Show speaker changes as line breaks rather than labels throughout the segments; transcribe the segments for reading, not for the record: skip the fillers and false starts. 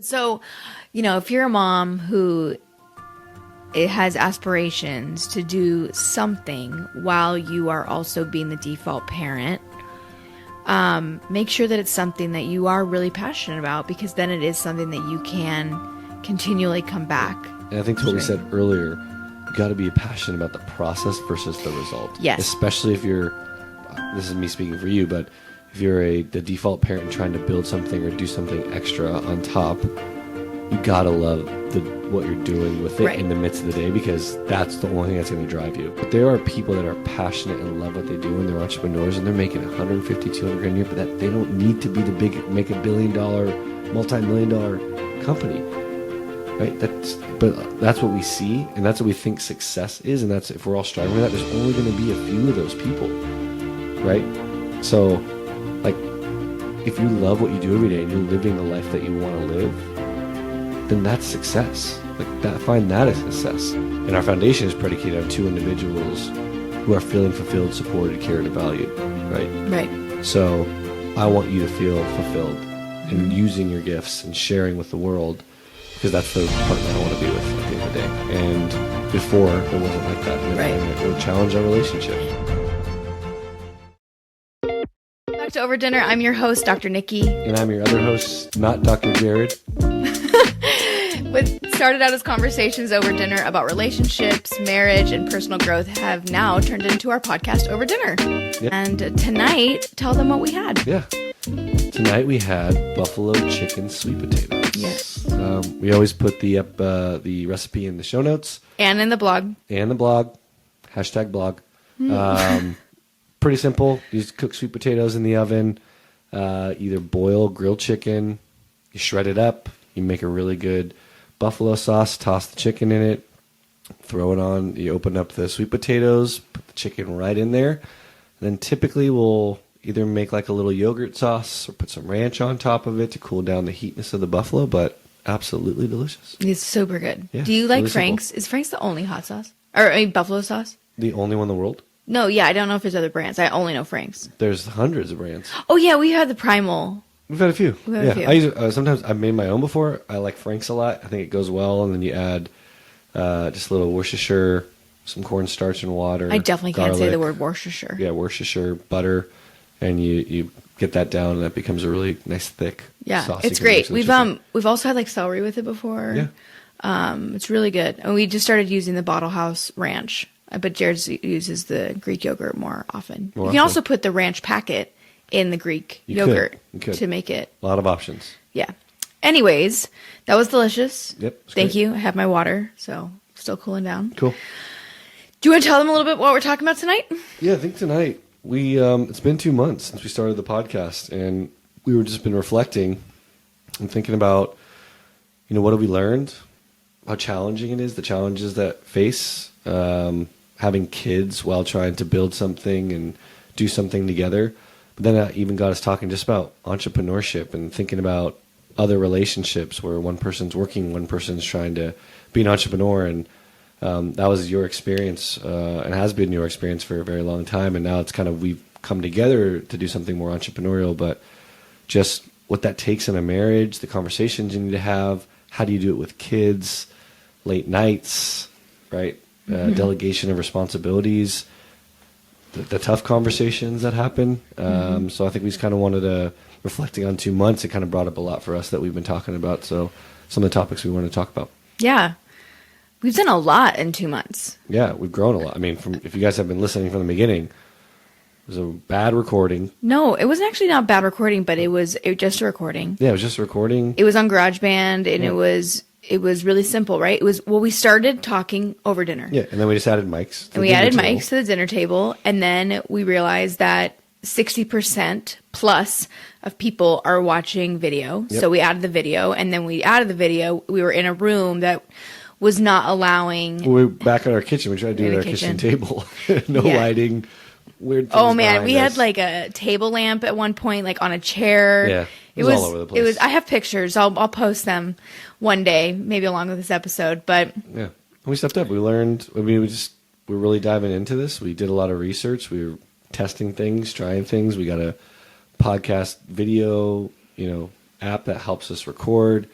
So, if you're a mom who has aspirations to do something while you are also being the default parent, make sure that it's something that you are really passionate about, because then it is something that you can continually come back.
And I think to what we said earlier, you got to be passionate about the process versus the result.
Yes.
Especially if this is me speaking for you, but if you're the default parent trying to build something or do something extra on top, you got to love what you're doing with it in the midst of the day, because that's the only thing that's going to drive you. But there are people that are passionate and love what they do, and they're entrepreneurs, and they're making 150, 200 grand a year, but that they don't need to be make $1 billion, multi-million-dollar company, right? But that's what we see, and that's what we think success is, and that's, if we're all striving for that, there's only going to be a few of those people, right? So, like, if you love what you do every day and you're living the life that you want to live, then that's success. Find that as success. And our foundation is predicated on two individuals who are feeling fulfilled, supported, cared, and valued, right?
Right.
So I want you to feel fulfilled in using your gifts and sharing with the world, because that's the partner I want to be with at the end of the day. And before, it wasn't like that. And it would challenge our relationship.
Back to Over Dinner. I'm your host, Dr. Nikki.
And I'm your other host, not Dr. Jarrod.
What started out as conversations over dinner about relationships, marriage, and personal growth have now turned into our podcast Over Dinner. Yep. And tonight, tell them what we had.
Yeah. Tonight we had buffalo chicken sweet potatoes.
Yes.
We always put the recipe in the show notes.
And in the blog.
Hashtag blog. Pretty simple. You just cook sweet potatoes in the oven. Either boil grilled chicken. You shred it up. You make a really good buffalo sauce, toss the chicken in it, throw it on. You open up the sweet potatoes, put the chicken right in there. And then typically we'll either make like a little yogurt sauce or put some ranch on top of it to cool down the heatness of the buffalo, but absolutely delicious.
It's super good.
Yeah,
do you like
really
Frank's?
Simple.
Is Frank's the only hot sauce? Or buffalo sauce?
The only one in the world?
No, yeah, I don't know if there's other brands. I only know Frank's.
There's hundreds of brands.
Oh, yeah, we have the Primal.
We've had a few.
A few.
I usually, sometimes I've made my own before. I like Frank's a lot. I think it goes well, and then you add just a little Worcestershire, some cornstarch and water.
I definitely
garlic.
can't say the word Worcestershire.
Yeah, Worcestershire, butter, and you get that down, and that becomes a really nice thick sauce.
It's great. We've also had like celery with it before. Yeah. It's really good. And we just started using the Bottle House ranch, but Jarrod uses the Greek yogurt more often. You can also put the ranch packet in the Greek yogurt to make it.
A lot of options.
Yeah. Anyways, that was delicious.
Yep.
Thank you. I have my water, so still cooling down.
Cool.
Do you want to tell them a little bit what we're talking about tonight?
Yeah, I think tonight it's been 2 months since we started the podcast, and we were just been reflecting and thinking about, what have we learned, how challenging it is, the challenges that face having kids while trying to build something and do something together. But then it even got us talking just about entrepreneurship and thinking about other relationships where one person's working, one person's trying to be an entrepreneur. And that was your experience and has been your experience for a very long time. And now it's kind of, we've come together to do something more entrepreneurial, but just what that takes in a marriage, the conversations you need to have, how do you do it with kids, late nights, right? Delegation of responsibilities, the tough conversations that happen. So I think we just kind of wanted to, reflecting on 2 months, it kind of brought up a lot for us that we've been talking about. So some of the topics we want to talk about.
Yeah. We've done a lot in 2 months.
Yeah, we've grown a lot. I mean, if you guys have been listening from the beginning, it was a bad recording.
No, it wasn't actually not bad recording, but it was just a recording.
Yeah, it was just a recording.
It was on GarageBand, and it was really simple, right? We started talking over dinner.
Yeah, and then we just added mics.
And we added mics to the dinner table, and then we realized that 60% plus of people are watching video. Yep. So we added the video, and then we added the video. We were in a room that was not allowing...
We were back at our kitchen. We tried to do it at our kitchen table. No lighting. Weird things.
Oh man, we had like a table lamp at one point, like on a chair.
Yeah, it was all over the place.
I have pictures. I'll post them one day, maybe along with this episode. But
yeah, we stepped up. We learned. I mean, we're really diving into this. We did a lot of research. We were testing things, trying things. We got a podcast video, app that helps us record.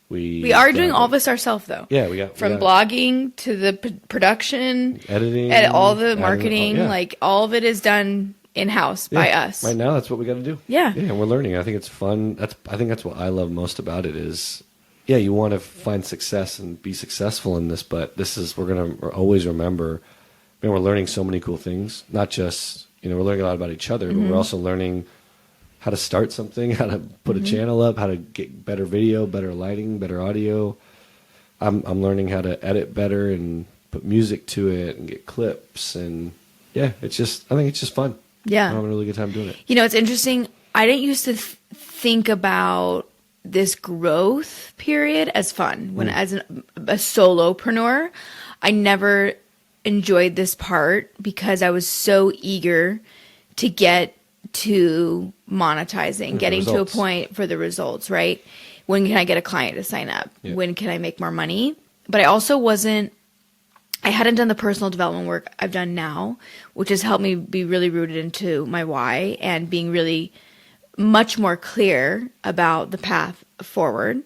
We are doing all this ourselves, though.
Yeah, we got
blogging to the production,
editing,
and all the marketing. Like all of it is done in-house by us.
Right now, that's what we got to do.
Yeah,
and we're learning. I think it's fun. I think that's what I love most about it is, you want to find success and be successful in this, but we're gonna always remember. We're learning so many cool things. Not just we're learning a lot about each other, but we're also learning how to start something, how to put a channel up, how to get better video, better lighting, better audio. I'm learning how to edit better and put music to it and get clips, and I think it's just fun.
Yeah,
I'm having a really good time doing it.
It's interesting. I didn't used to think about this growth period as fun when as a solopreneur. I never enjoyed this part because I was so eager to get to monetizing, getting to a point for the results, right? When can I get a client to sign up? Yeah. When can I make more money? But I hadn't done the personal development work I've done now, which has helped me be really rooted into my why and being really much more clear about the path forward.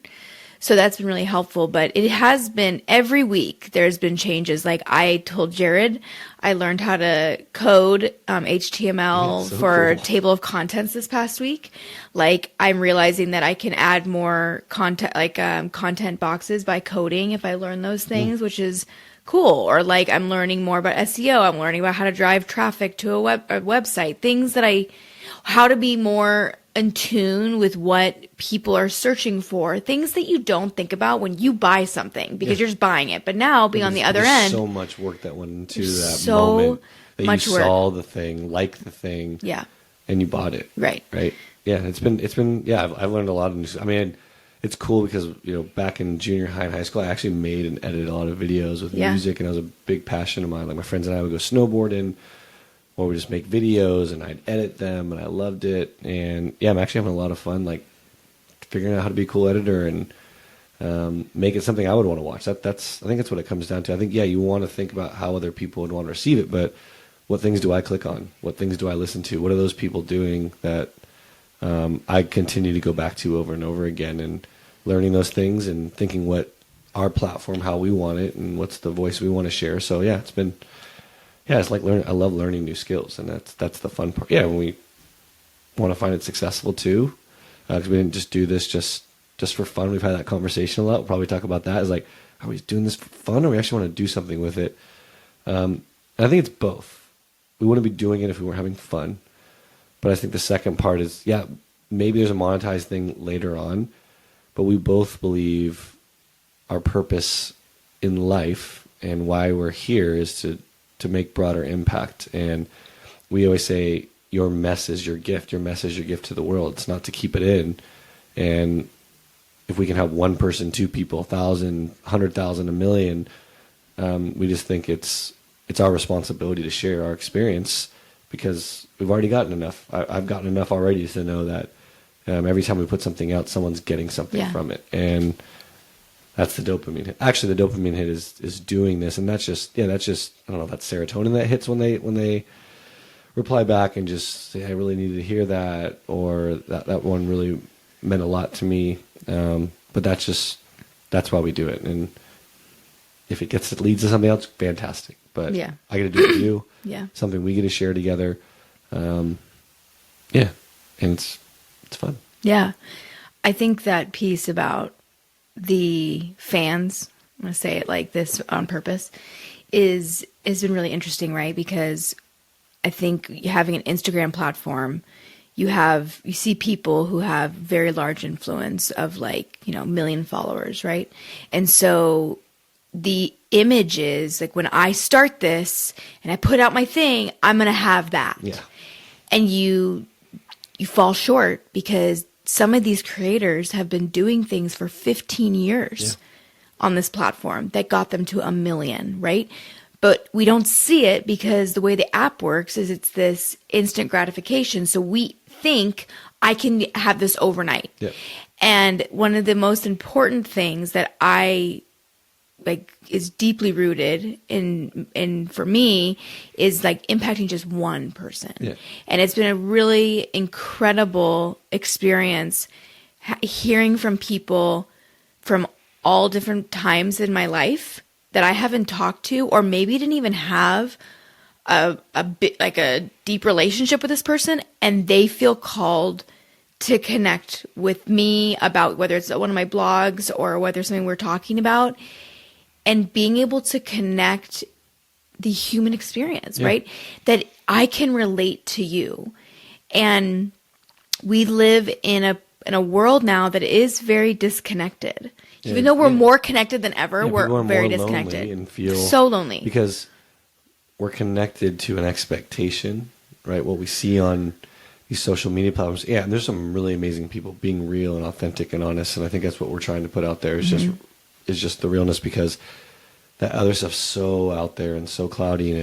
So that's been really helpful, but it has been every week there's been changes. Like I told Jarrod, I learned how to code HTML for table of contents this past week. Like I'm realizing that I can add more content, like content boxes by coding if I learn those things, which is cool. Or like I'm learning more about SEO. I'm learning about how to drive traffic to a website, things that how to be more in tune with what people are searching for, things that you don't think about when you buy something because you're just buying it. But now being on the other end,
so much work that went into that moment that you saw the thing, liked the thing, and you bought it, right? Yeah, it's been I've learned a lot of new. I mean, it's cool because back in junior high and high school, I actually made and edited a lot of videos with music, and it was a big passion of mine. Like my friends and I would go snowboarding. Or we just make videos and I'd edit them and I loved it. And I'm actually having a lot of fun, like figuring out how to be a cool editor and make it something I would want to watch. I think that's what it comes down to. I think, you want to think about how other people would want to receive it, but what things do I click on? What things do I listen to? What are those people doing that I continue to go back to over and over again, and learning those things and thinking what our platform, how we want it, and what's the voice we want to share. So it's been... it's like learning. I love learning new skills, and that's the fun part. When we want to find it successful too, because we didn't just do this just for fun. We've had that conversation a lot. We'll probably talk about that. Is like, are we doing this for fun, or we actually want to do something with it? And I think it's both. We wouldn't be doing it if we weren't having fun. But I think the second part is, maybe there's a monetized thing later on, but we both believe our purpose in life and why we're here is to make broader impact. And we always say your mess is your gift. Your mess is your gift to the world. It's not to keep it in. And if we can help one person, two people, 1,000, 100,000, 1 million, we just think it's our responsibility to share our experience, because we've already gotten enough. I've gotten enough already to know that every time we put something out, someone's getting something from it. And that's the dopamine hit. Actually, the dopamine hit is doing this, and that's just I don't know, that's serotonin that hits when they reply back and just say, I really needed to hear that, or that one really meant a lot to me. But that's why we do it. And if it leads to something else, fantastic. But I got to do it with you. Something we get to share together. And it's fun. Yeah,
I think that piece about the fans, I'm going to say it like this on purpose, has been really interesting, right? Because I think having an Instagram platform, you see people who have very large influence of million followers, right? And so the image is like, when I start this and I put out my thing, I'm going to have that. And you fall short, because some of these creators have been doing things for 15 years on this platform that got them to 1 million, right? But we don't see it because the way the app works is it's this instant gratification. So we think I can have this overnight. And one of the most important things that is deeply rooted in for me is impacting just one person. And it's been a really incredible experience hearing from people from all different times in my life that I haven't talked to, or maybe didn't even have a bit like a deep relationship with this person, and they feel called to connect with me about whether it's one of my blogs or whether it's something we're talking about, and being able to connect the human experience, right? That I can relate to you. And we live in a world now that is very disconnected. Even though we're more connected than ever, we're very disconnected
and feel
so lonely
because we're connected to an expectation, right? What we see on these social media platforms. Yeah, and there's some really amazing people being real and authentic and honest, and I think that's what we're trying to put out there is just the realness, because that other stuff's so out there and so cloudy, and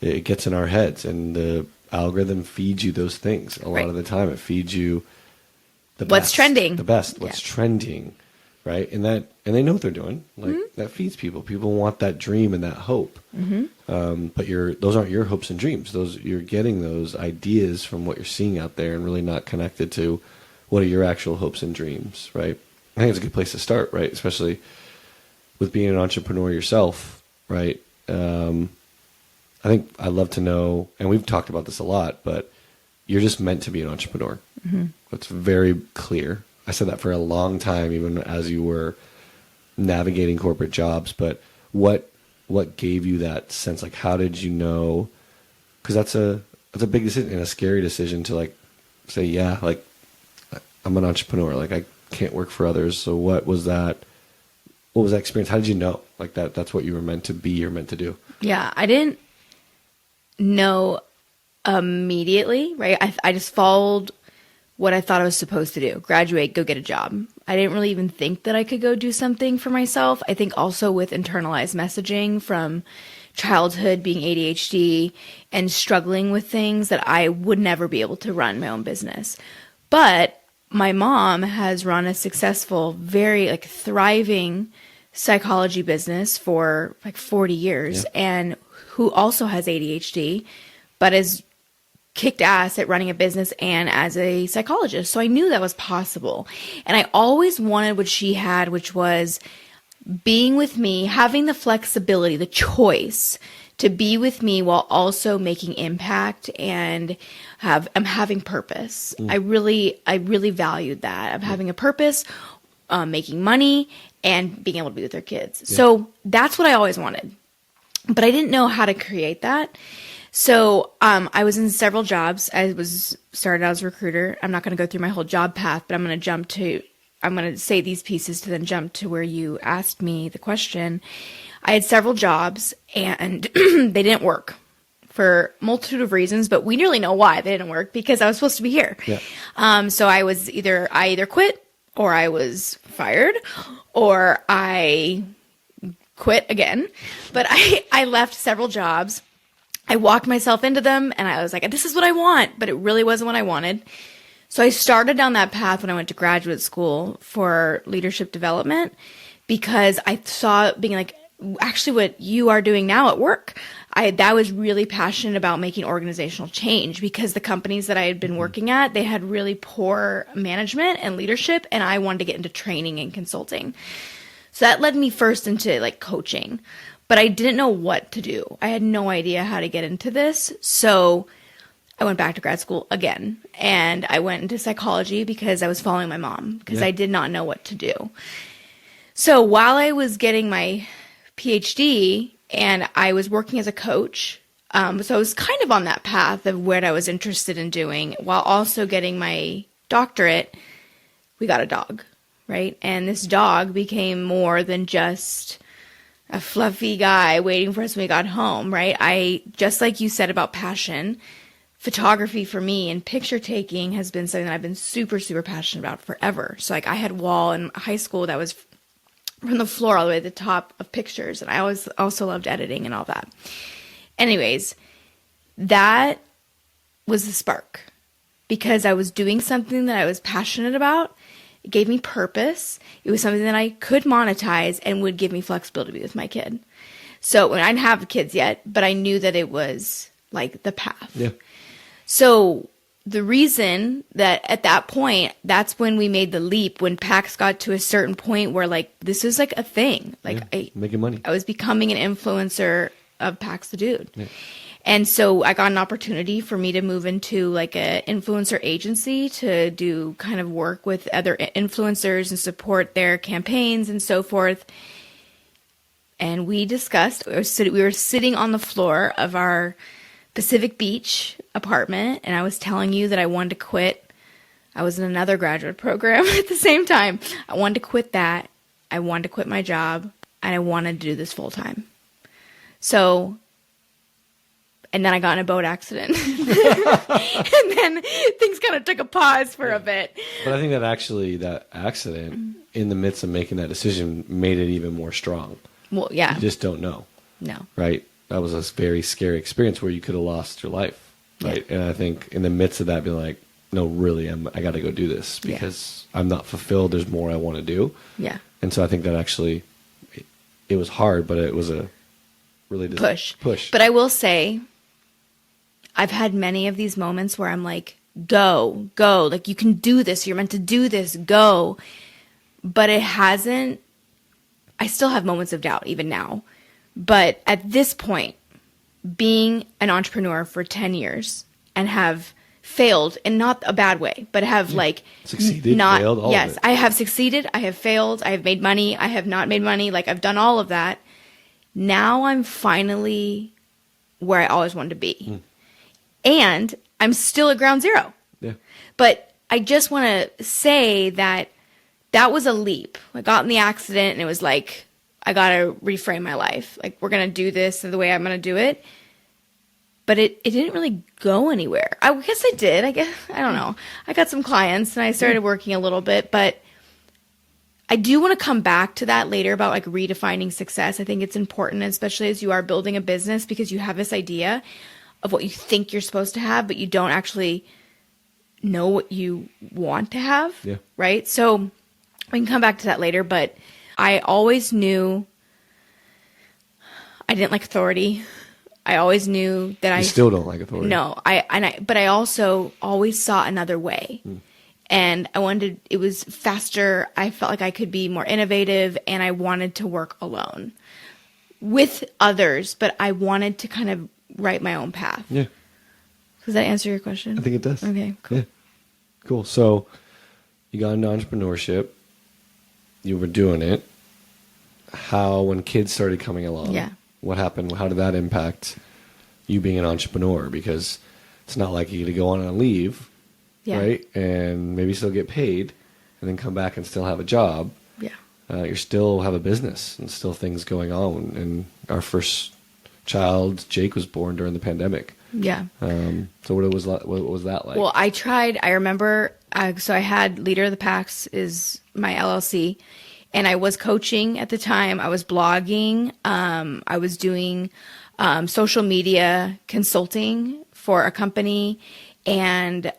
it gets in our heads, and the algorithm feeds you those things a lot of the time. It feeds you
what's trending,
what's trending, right? And they know what they're doing. Like that feeds people. People want that dream and that hope. But those aren't your hopes and dreams. You're getting those ideas from what you're seeing out there, and really not connected to what are your actual hopes and dreams, right? I think it's a good place to start, right? Especially with being an entrepreneur yourself, right? I think I'd love to know, and we've talked about this a lot, but you're just meant to be an entrepreneur. It's very clear. I said that for a long time, even as you were navigating corporate jobs. But what gave you that sense? Like, how did you know? Because that's a big decision and a scary decision to like say, yeah, like I'm an entrepreneur. Like I can't work for others. So what was that? What was that experience? How did you know like that's what you were meant to be or meant to do?
Yeah, I didn't know immediately, right? I just followed what I thought I was supposed to do. Graduate, go get a job. I didn't really even think that I could go do something for myself. I think also with internalized messaging from childhood, being ADHD and struggling with things, that I would never be able to run my own business. But my mom has run a successful, very like thriving psychology business for like 40 years, and who also has ADHD, but is kicked ass at running a business and as a psychologist. So I knew that was possible. And I always wanted what she had, which was being with me, having the flexibility, the choice to be with me while also making impact and I'm having purpose. I really valued that. I'm having a purpose, making money and being able to be with their kids. So that's what I always wanted, but I didn't know how to create that. So I was in several jobs. I was started out as a recruiter. I'm not going to go through my whole job path, but I'm going to say these pieces to then jump to where you asked me the question. I had several jobs and they didn't work for a multitude of reasons, but we nearly know why they didn't work, because I was supposed to be here. So I either quit, or I was fired, or I quit again. But I left several jobs. I walked myself into them and I was like, this is what I want, but it really wasn't what I wanted. So I started down that path when I went to graduate school for leadership development, because I saw being like, actually what you are doing now at work, that was really passionate about making organizational change, because the companies that I had been working at, they had really poor management and leadership, and I wanted to get into training and consulting. So that led me first into like coaching. But I didn't know what to do. I had no idea how to get into this. So I went back to grad school again, and I went into psychology because I was following my mom, because I did not know what to do. So while I was getting my PhD and I was working as a coach, so I was kind of on that path of what I was interested in doing while also getting my doctorate, we got a dog, right? And this dog became more than just a fluffy guy waiting for us when we got home, right? Just like you said about passion, photography for me and picture taking has been something that I've been super, super passionate about forever. So like I had a wall in high school that was from the floor all the way to the top of pictures. And I always also loved editing and all that. Anyways, that was the spark, because I was doing something that I was passionate about. It gave me purpose. It was something that I could monetize and would give me flexibility to be with my kid. So I didn't have kids yet, but I knew that it was like the path.
Yeah.
So the reason that at that point, that's when we made the leap, when PAX got to a certain point where like, this is like a thing. Like
making money.
I was becoming an influencer of PAX the Dude.
Yeah.
And so I got an opportunity for me to move into like an influencer agency to do kind of work with other influencers and support their campaigns and so forth. And we discussed, we were sitting on the floor of our Pacific Beach apartment, and I was telling you that I wanted to quit. I was in another graduate program at the same time. I wanted to quit that. I wanted to quit my job, and I wanted to do this full time. So, and then I got in a boat accident. And then things kind of took a pause for a bit.
But I think that accident, in the midst of making that decision, made it even more strong.
Well, yeah.
You just don't know.
No.
Right? That was a very scary experience where you could have lost your life. Right? Yeah. And I think in the midst of that, being like, no, really, I got to go do this because I'm not fulfilled. There's more I want to do.
Yeah.
And so I think that actually, it was hard, but it was a really
push.
But
I will say, I've had many of these moments where I'm like, go, like you can do this. You're meant to do this. Go. But it hasn't. I still have moments of doubt even now. But at this point, being an entrepreneur for 10 years and have failed in not a bad way, but have like
succeeded, failed, all of it.
I have succeeded. I have failed. I have made money. I have not made money. Like I've done all of that. Now I'm finally where I always wanted to be. And I'm still at ground zero.
Yeah.
But I just want to say that was a leap. I got in the accident and it was like, I got to reframe my life. Like, we're going to do this the way I'm going to do it. But it didn't really go anywhere. I guess I did. I don't know. I got some clients and I started working a little bit. But I do want to come back to that later about like redefining success. I think it's important, especially as you are building a business, because you have this idea of what you think you're supposed to have, but you don't actually know what you want to have. Yeah. Right? So we can come back to that later, but I always knew I didn't like authority. I always knew that
I still don't like authority.
No, but I also always saw another way. And I wanted, it was faster. I felt like I could be more innovative, and I wanted to work alone with others, but I wanted to kind of write my own path. Yeah. Does that answer your question?
I think it does.
Okay, cool.
Yeah. Cool. So you got into entrepreneurship. You were doing it. How, when kids started coming along, what happened? How did that impact you being an entrepreneur? Because it's not like you get to go on a leave, right? And maybe still get paid and then come back and still have a job. Yeah. You still have a business and still things going on. And our first child, Jake, was born during the pandemic. Yeah. So what was that like?
Well, I remember, so I had Leader of the Packs is my LLC, and I was coaching at the time. I was blogging. I was doing social media consulting for a company, and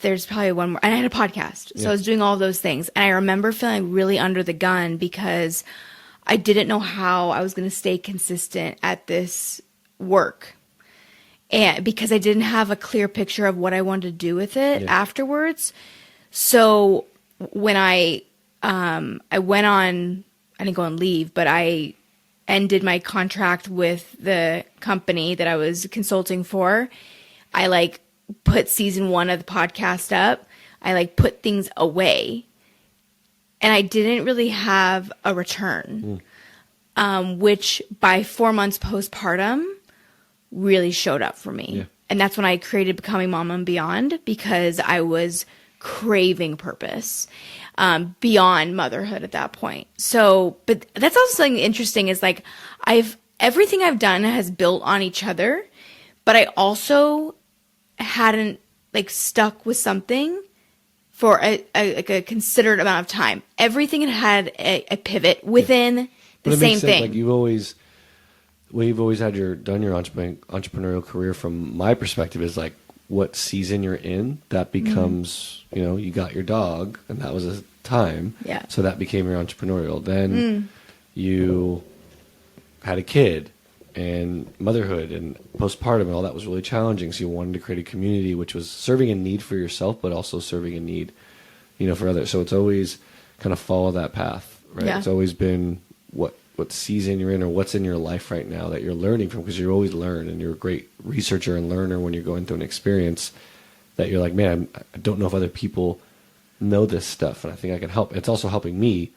there's probably one more. And I had a podcast. So I was doing all of those things. And I remember feeling really under the gun because I didn't know how I was going to stay consistent at this work. And because I didn't have a clear picture of what I wanted to do with it afterwards. So when I went on, I didn't go on leave, but I ended my contract with the company that I was consulting for. I like put season 1 of the podcast up. I like put things away, and I didn't really have a return, which by 4 months postpartum really showed up for me. Yeah. And that's when I created Becoming Mama and Beyond, because I was craving purpose beyond motherhood at that point. So, but that's also something interesting is like everything I've done has built on each other, but I also hadn't like stuck with something for a considered amount of time. Everything had a pivot within the same thing.
Like you've always done your entrepreneurial career, from my perspective, is like what season you're in, that becomes, you got your dog and that was a time. Yeah. So that became your entrepreneurial. Then you had a kid and motherhood and postpartum and all that was really challenging. So you wanted to create a community which was serving a need for yourself, but also serving a need, for others. So it's always kind of follow that path, right?
Yeah.
It's always been what season you're in or what's in your life right now that you're learning from, because you always learn, and you're a great researcher and learner when you're going through an experience that you're like, man, I don't know if other people know this stuff, and I think I can help. It's also helping me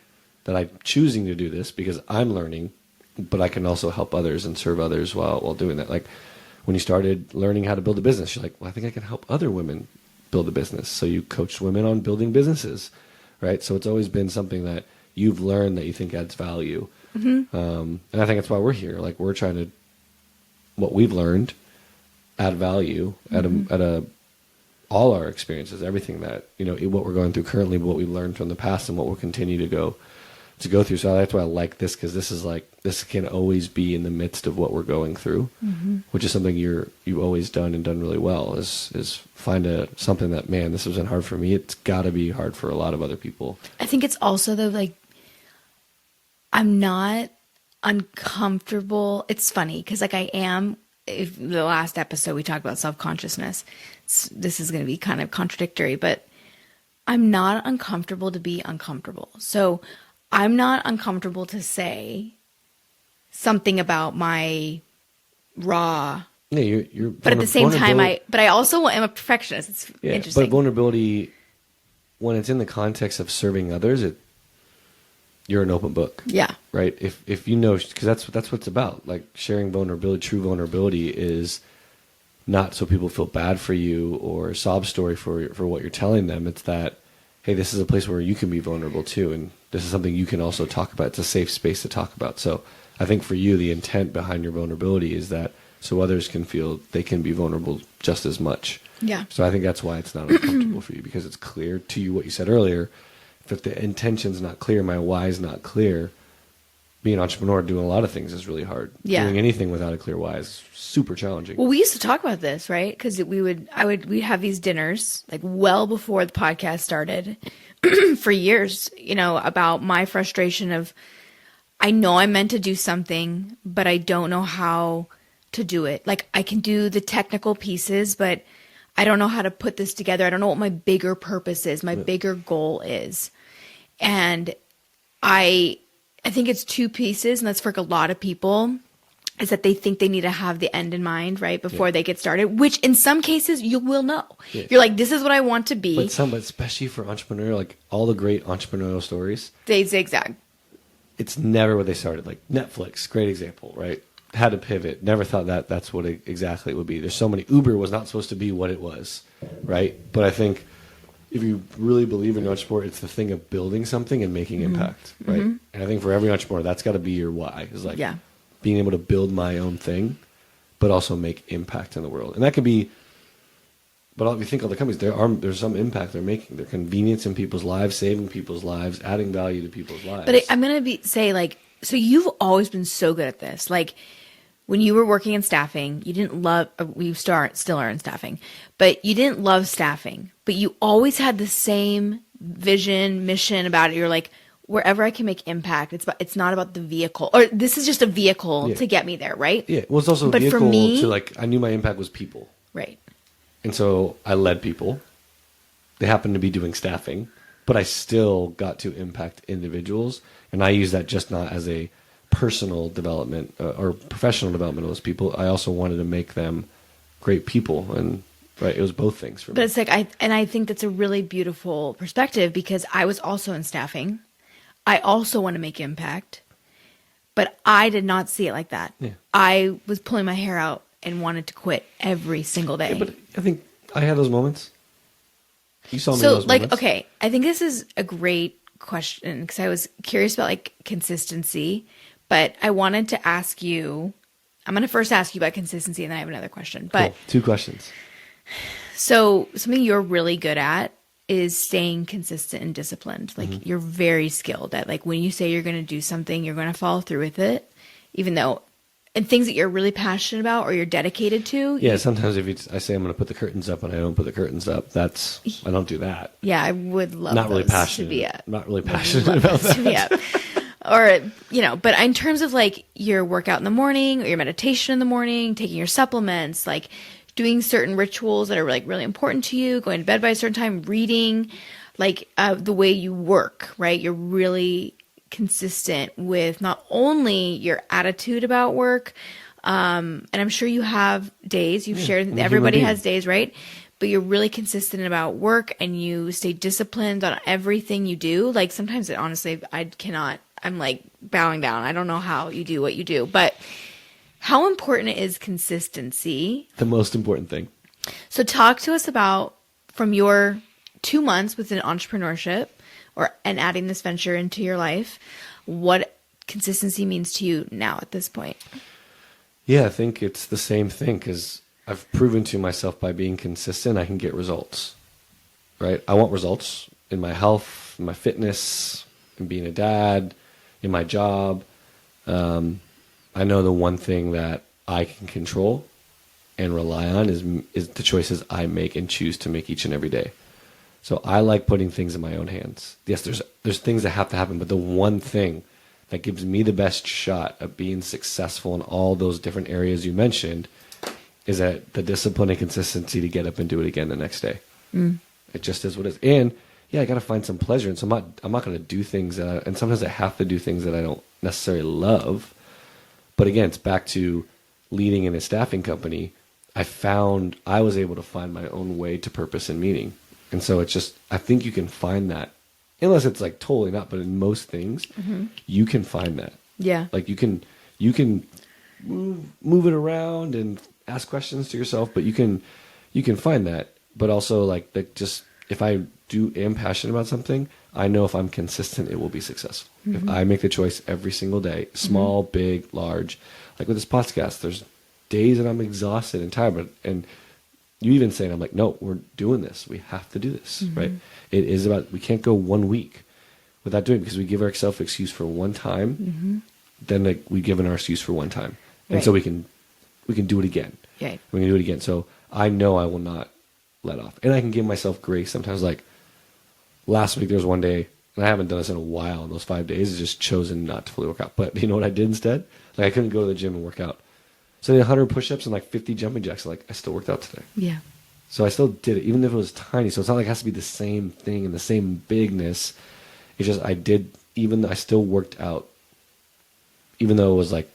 that I'm choosing to do this because I'm learning, but I can also help others and serve others while doing that. Like when you started learning how to build a business, you're like, well, I think I can help other women build a business. So you coached women on building businesses, right? So it's always been something that you've learned that you think adds value. Mm-hmm. And I think that's why we're here. Like we're trying to, what we've learned, add value at all our experiences, everything that, what we're going through currently, what we learned from the past and what we'll continue to go through. So that's why I like this, because this can always be in the midst of what we're going through, which is something you've always done and done really well, is find something that, man, this wasn't hard for me. It's got to be hard for a lot of other people.
I think it's also like, I'm not uncomfortable. It's funny because like I am. If the last episode we talked about self-consciousness, this is going to be kind of contradictory, but I'm not uncomfortable to be uncomfortable. So I'm not uncomfortable to say something about my raw.
Yeah, you're.
But at the same time, I also am a perfectionist. It's interesting.
But vulnerability, when it's in the context of serving others, you're an open book.
Yeah.
Right. If because that's what it's about. Like sharing vulnerability, true vulnerability is not so people feel bad for you or a sob story for what you're telling them. It's that, hey, this is a place where you can be vulnerable too, and this is something you can also talk about. It's a safe space to talk about. So I think for you, the intent behind your vulnerability is that so others can feel they can be vulnerable just as much.
Yeah.
So I think that's why it's not uncomfortable for you, because it's clear to you what you said earlier. If the intention's not clear, my why's not clear, being an entrepreneur, doing a lot of things is really hard.
Yeah.
Doing anything without a clear why is super challenging.
Well, we used to talk about this, right? Because we'd have these dinners like well before the podcast started for years, about my frustration of, I know I'm meant to do something, but I don't know how to do it. Like I can do the technical pieces, but I don't know how to put this together. I don't know what my bigger purpose is, my bigger goal is. And I think it's two pieces, and that's for a lot of people, is that they think they need to have the end in mind, right, before they get started, which in some cases you will know. Yeah. You're like, this is what I want to be.
But especially for entrepreneurial, like all the great entrepreneurial stories.
They zigzag.
It's never what they started. Like Netflix, great example, right? Had to pivot. Never thought that's what exactly it would be. There's so many. Uber was not supposed to be what it was, right? But I think if you really believe in entrepreneur, it's the thing of building something and making impact, right? Mm-hmm. And I think for every entrepreneur, that's got to be your why. Is like being able to build my own thing, but also make impact in the world. And that could be. But if you think of the companies, there's some impact they're making. They're convenience in people's lives, saving people's lives, adding value to people's lives.
But I'm gonna say like, so you've always been so good at this, like. When you were working in staffing, you didn't love, we still are in staffing, but you didn't love staffing, but you always had the same vision, mission about it. You're like, wherever I can make impact, it's not about the vehicle, or this is just a vehicle to get me there, right?
Yeah. Well, it's also a vehicle to like, I knew my impact was people.
Right. And
so I led people. They happened to be doing staffing, but I still got to impact individuals. And I use that just not as a personal development or professional development of those people. I also wanted to make them great people, and right, it was both things for me.
But it's like I think that's a really beautiful perspective, because I was also in staffing. I also want to make impact, but I did not see it like that. Yeah. I was pulling my hair out and wanted to quit every single day.
Yeah, but I think I had those moments. You saw me in those moments.
Okay, I think this is a great question, because I was curious about like consistency. But I wanted to ask you, I'm going to first ask you about consistency, and then I have another question. But
cool. 2 questions.
So something you're really good at is staying consistent and disciplined. Like you're very skilled at, like, when you say you're going to do something, you're going to follow through with it, even though, and things that you're really passionate about or you're dedicated to.
Yeah, sometimes if I say I'm going to put the curtains up and I don't put the curtains up, I don't do that.
Yeah, I would love
not really passionate.
To be
not really passionate about that.
Or, but in terms of like your workout in the morning or your meditation in the morning, taking your supplements, like doing certain rituals that are like really important to you, going to bed by a certain time, reading, like the way you work, right? You're really consistent with not only your attitude about work, and I'm sure you have days you've shared, everybody has days, right? But you're really consistent about work and you stay disciplined on everything you do. Like sometimes honestly, I'm like bowing down. I don't know how you do what you do, but how important is consistency?
The most important thing.
So talk to us about from your 2 months within entrepreneurship and adding this venture into your life, what consistency means to you now at this point.
Yeah, I think it's the same thing because I've proven to myself by being consistent, I can get results, right? I want results in my health, in my fitness, in being a dad, in my job. I know the one thing that I can control and rely on is the choices I make and choose to make each and every day. So I like putting things in my own hands. Yes, there's things that have to happen, but the one thing that gives me the best shot of being successful in all those different areas you mentioned is that the discipline and consistency to get up and do it again the next day. It just is what it is. And yeah, I got to find some pleasure. And so I'm not going to do things and sometimes I have to do things that I don't necessarily love. But again, it's back to leading in a staffing company. I was able to find my own way to purpose and meaning. And so it's just, I think you can find that, unless it's like totally not, but in most things, you can find that. Yeah. Like you can move it around and ask questions to yourself, but you can find that. But also like just, if I am passionate about something, I know if I'm consistent, it will be successful. If I make the choice every single day, small, big, large, like with this podcast, there's days that I'm exhausted and tired, and you even say, and I'm like, no, we're doing this. We have to do this, right? It is about, we can't go 1 week without doing it because we give ourselves excuse for one time, then like we've given our excuse for one time. And so we can do it again. We can do it again. So I know I will not let off. And I can give myself grace. Sometimes like last week, there was one day, and I haven't done this in a while, in those 5 days, I just chosen not to fully work out. But you know what I did instead? Like I couldn't go to the gym and work out. So I did 100 push-ups and like 50 jumping jacks. Like I still worked out today. Yeah. So I still did it, even if it was tiny. So it's not like it has to be the same thing and the same bigness. It's just I still worked out, even though it was like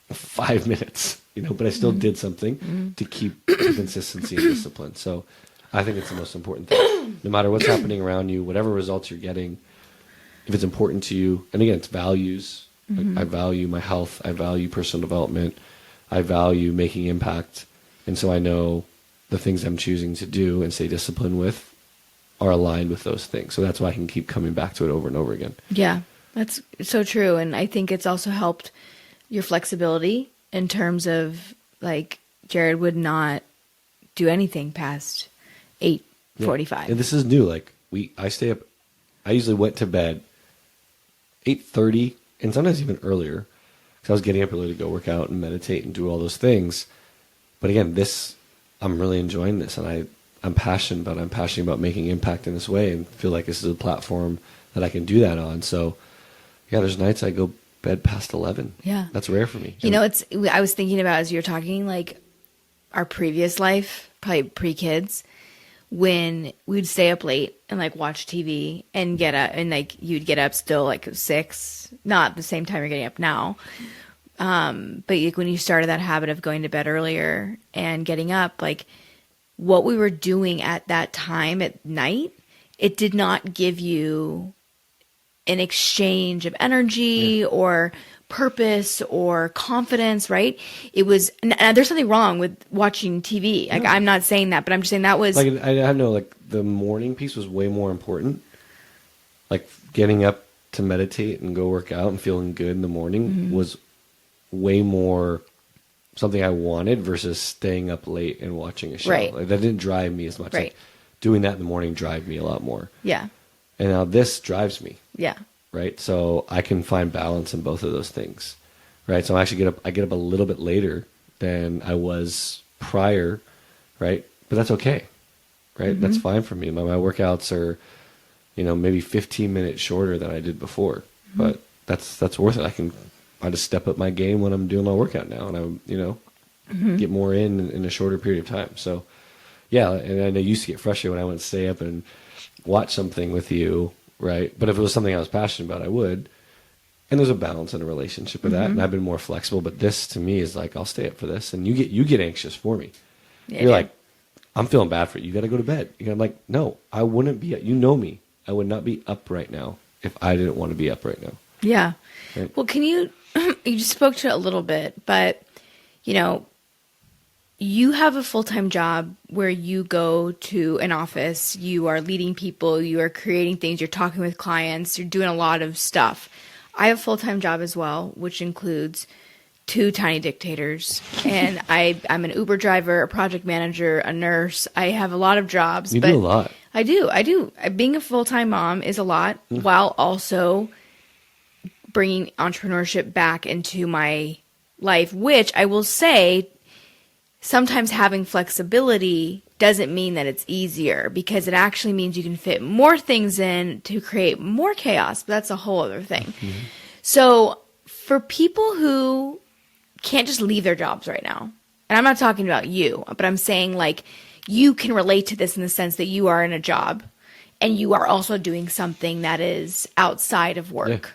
5 minutes, but I still did something to keep the consistency and discipline. So I think it's the most important thing. No matter what's happening around you, whatever results you're getting, if it's important to you, and again, it's values. Like I value my health. I value personal development. I value making impact. And so I know the things I'm choosing to do and stay disciplined with are aligned with those things. So that's why I can keep coming back to it over and over again. Yeah, that's so true. And I think it's also helped your flexibility in terms of like Jarrod would not do anything past 8:45. Yeah. And this is new. Like I stay up, I usually went to bed 8:30 and sometimes even earlier. I was getting up early to go work out and meditate and do all those things. But again, I'm really enjoying this, and I'm passionate about making impact in this way, and feel like this is a platform that I can do that on. So yeah, there's nights I go bed past 11. Yeah. That's rare for me. I was thinking about, as you're talking, like our previous life, probably pre-kids, when we'd stay up late and like watch TV and get up, and like you'd get up still like 6, not the same time you're getting up now. But like when you started that habit of going to bed earlier and getting up, like what we were doing at that time at night, it did not give you an exchange of energy or purpose or confidence, right? It was, and there's something wrong with watching TV. Like, I'm not saying that, but I'm just saying that was like, I know, like the morning piece was way more important. Like getting up to meditate and go work out and feeling good in the morning was way more something I wanted versus staying up late and watching a show. Right. Like, that didn't drive me as much. Right. Like, doing that in the morning drive me a lot more. Yeah. And now this drives me. Yeah. Right. So I can find balance in both of those things. Right. So I get up a little bit later than I was prior. Right. But that's okay. Right. That's fine for me. My workouts are, maybe 15 minutes shorter than I did before, but that's worth it. I just step up my game when I'm doing my workout now, and get more in a shorter period of time. So yeah, and I know you used to get frustrated when I wouldn't stay up and watch something with you, right? But if it was something I was passionate about, I would. And there's a balance in a relationship with that, and I've been more flexible. But this to me is like, I'll stay up for this, and you get anxious for me. Yeah. You're like, I'm feeling bad for you. You got to go to bed. I'm like, no, I wouldn't be. You know me. I would not be up right now if I didn't want to be up right now.
Yeah.
Right?
Well, you just spoke to it a little bit, but you have a full-time job where you go to an office, you are leading people, you are creating things, you're talking with clients, you're doing a lot of stuff. I have a full-time job as well, which includes 2 tiny dictators, and I'm an Uber driver, a project manager, a nurse. I have a lot of jobs.
You do a lot.
I do. Being a full-time mom is a lot, while also bringing entrepreneurship back into my life, which I will say, sometimes having flexibility doesn't mean that it's easier, because it actually means you can fit more things in to create more chaos. But that's a whole other thing. Mm-hmm. So for people who can't just leave their jobs right now, and I'm not talking about you, but I'm saying like you can relate to this in the sense that you are in a job and you are also doing something that is outside of work. Yeah.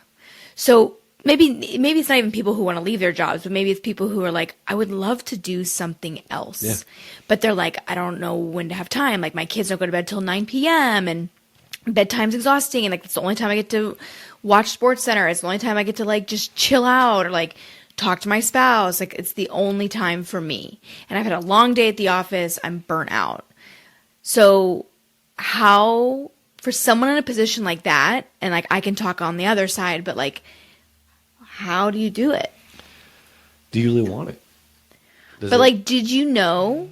So maybe it's not even people who want to leave their jobs, but maybe it's people who are like, I would love to do something else. Yeah. But they're like, I don't know when to have time. Like my kids don't go to bed till 9 p.m. and bedtime's exhausting. And like, it's the only time I get to watch Sports Center. It's the only time I get to like just chill out or like talk to my spouse. Like it's the only time for me. And I've had a long day at the office. I'm burnt out. So how, for someone in a position like that, and like I can talk on the other side, but like, how do you do it?
Do you really want it?
Like, did you know?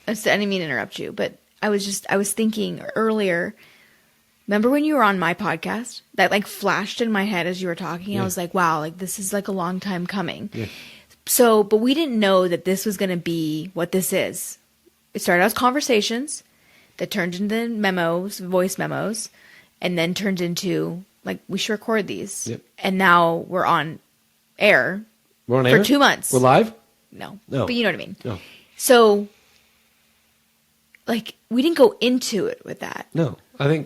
I didn't mean to interrupt you, but I was thinking earlier. Remember when you were on my podcast? That like flashed in my head as you were talking. Yeah. I was like, wow, like this is like a long time coming. Yeah. So, but we didn't know that this was going to be what this is. It started out as conversations that turned into memos, voice memos, and then turned into like, we should record these. Yep. And now we're on air.
We're on air?
For 2 months.
We're live?
No. But you know what I mean.
No.
So, like, we didn't go into it with that.
No. I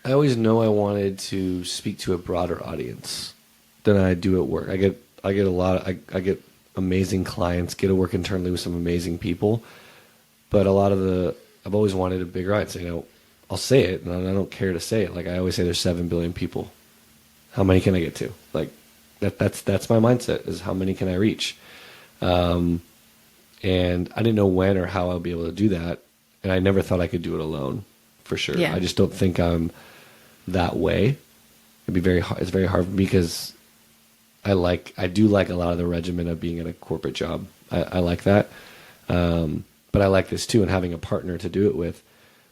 always know I wanted to speak to a broader audience than I do at work. I get amazing clients, get to work internally with some amazing people. But I've always wanted a bigger audience. I'll say it, and I don't care to say it. Like I always say, there's 7 billion people. How many can I get to? Like that's my mindset, is how many can I reach? And I didn't know when or how I'll be able to do that, and I never thought I could do it alone, for sure. Yeah. I just don't think I'm that way. It'd be very hard. It's very hard because I do like a lot of the regimen of being in a corporate job. I like that, but I like this too, and having a partner to do it with.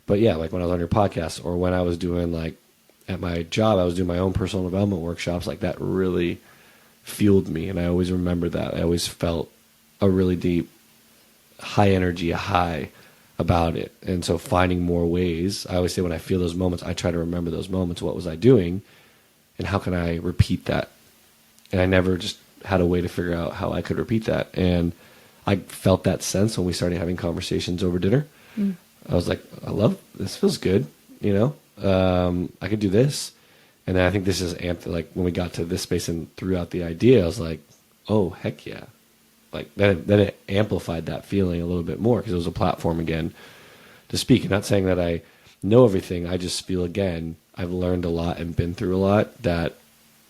But yeah, like when I was on your podcast, or when I was doing like at my job, I was doing my own personal development workshops, like that really fueled me. And I always remember that. I always felt a really deep, high energy, a high about it. And so finding more ways, I always say when I feel those moments, I try to remember those moments. What was I doing? And how can I repeat that? And I never just had a way to figure out how I could repeat that. And I felt that sense when we started having conversations over dinner. Mm. I was like, I love this. Feels good, I could do this, and then I think this is like when we got to this space and threw out the idea, I was like, oh heck yeah, like then it amplified that feeling a little bit more because it was a platform again to speak. And not saying that I know everything, I just feel again I've learned a lot and been through a lot that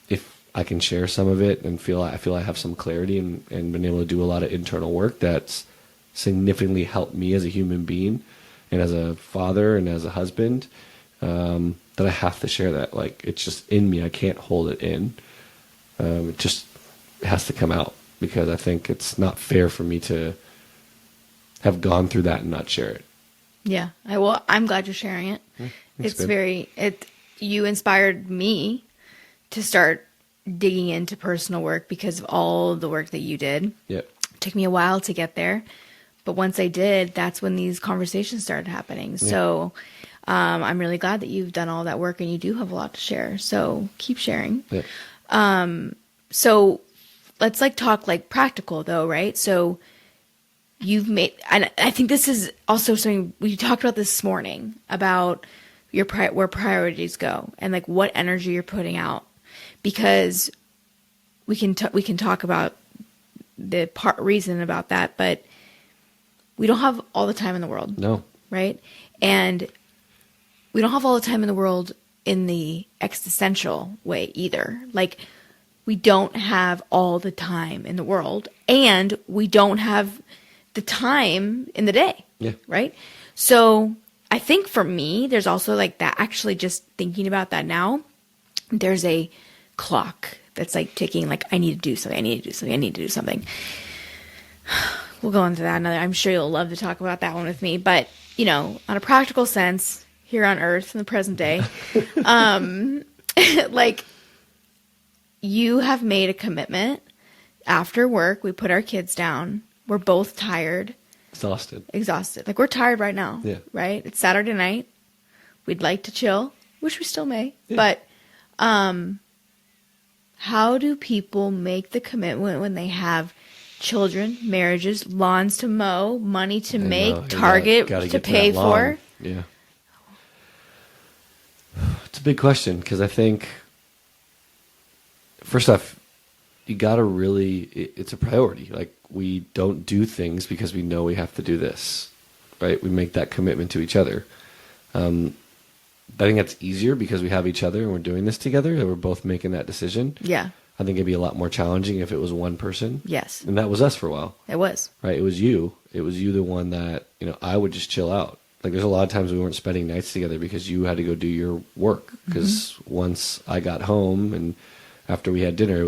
if I can share some of it and I feel I have some clarity and been able to do a lot of internal work that's significantly helped me as a human being. And as a father and as a husband, that I have to share that. Like, it's just in me. I can't hold it in. It has to come out, because I think it's not fair for me to have gone through that and not share it.
Yeah. I'm glad you're sharing it. You inspired me to start digging into personal work because of all the work that you did.
Yep.
It took me a while to get there. But once I did, that's when these conversations started happening. Yeah. So I'm really glad that you've done all that work and you do have a lot to share. So keep sharing.
Yeah.
So let's like talk like practical though, right? So you've made, and I think this is also something we talked about this morning about where priorities go and like what energy you're putting out, because we can talk about the reason about that, but we don't have all the time in the world.
No.
Right? And we don't have all the time in the world in the existential way either. Like, we don't have all the time in the world, and we don't have the time in the day.
Yeah.
Right? So I think for me, there's also like that, actually just thinking about that now, there's a clock that's like ticking, like I need to do something, I need to do something, I need to do something. We'll go into that another. I'm sure you'll love to talk about that one with me. But, you know, on a practical sense, here on Earth in the present day, like you have made a commitment. After work, we put our kids down. We're both tired. Exhausted. Like we're tired right now.
Yeah.
Right? It's Saturday night. We'd like to chill, which we still may.
Yeah.
But how do people make the commitment when they have children, marriages, lawns to mow, money to make, Target to pay for?
Yeah. It's a big question because I think, first off, you got to really, it's a priority. Like, we don't do things because we know we have to do this, right? We make that commitment to each other. I think that's easier because we have each other and we're doing this together and we're both making that decision.
Yeah.
I think it'd be a lot more challenging if it was one person.
Yes.
And that was us for a while.
It was.
Right? It was you. It was you, the one that, you know, I would just chill out. Like, there's a lot of times we weren't spending nights together because you had to go do your work. Because once I got home and after we had dinner,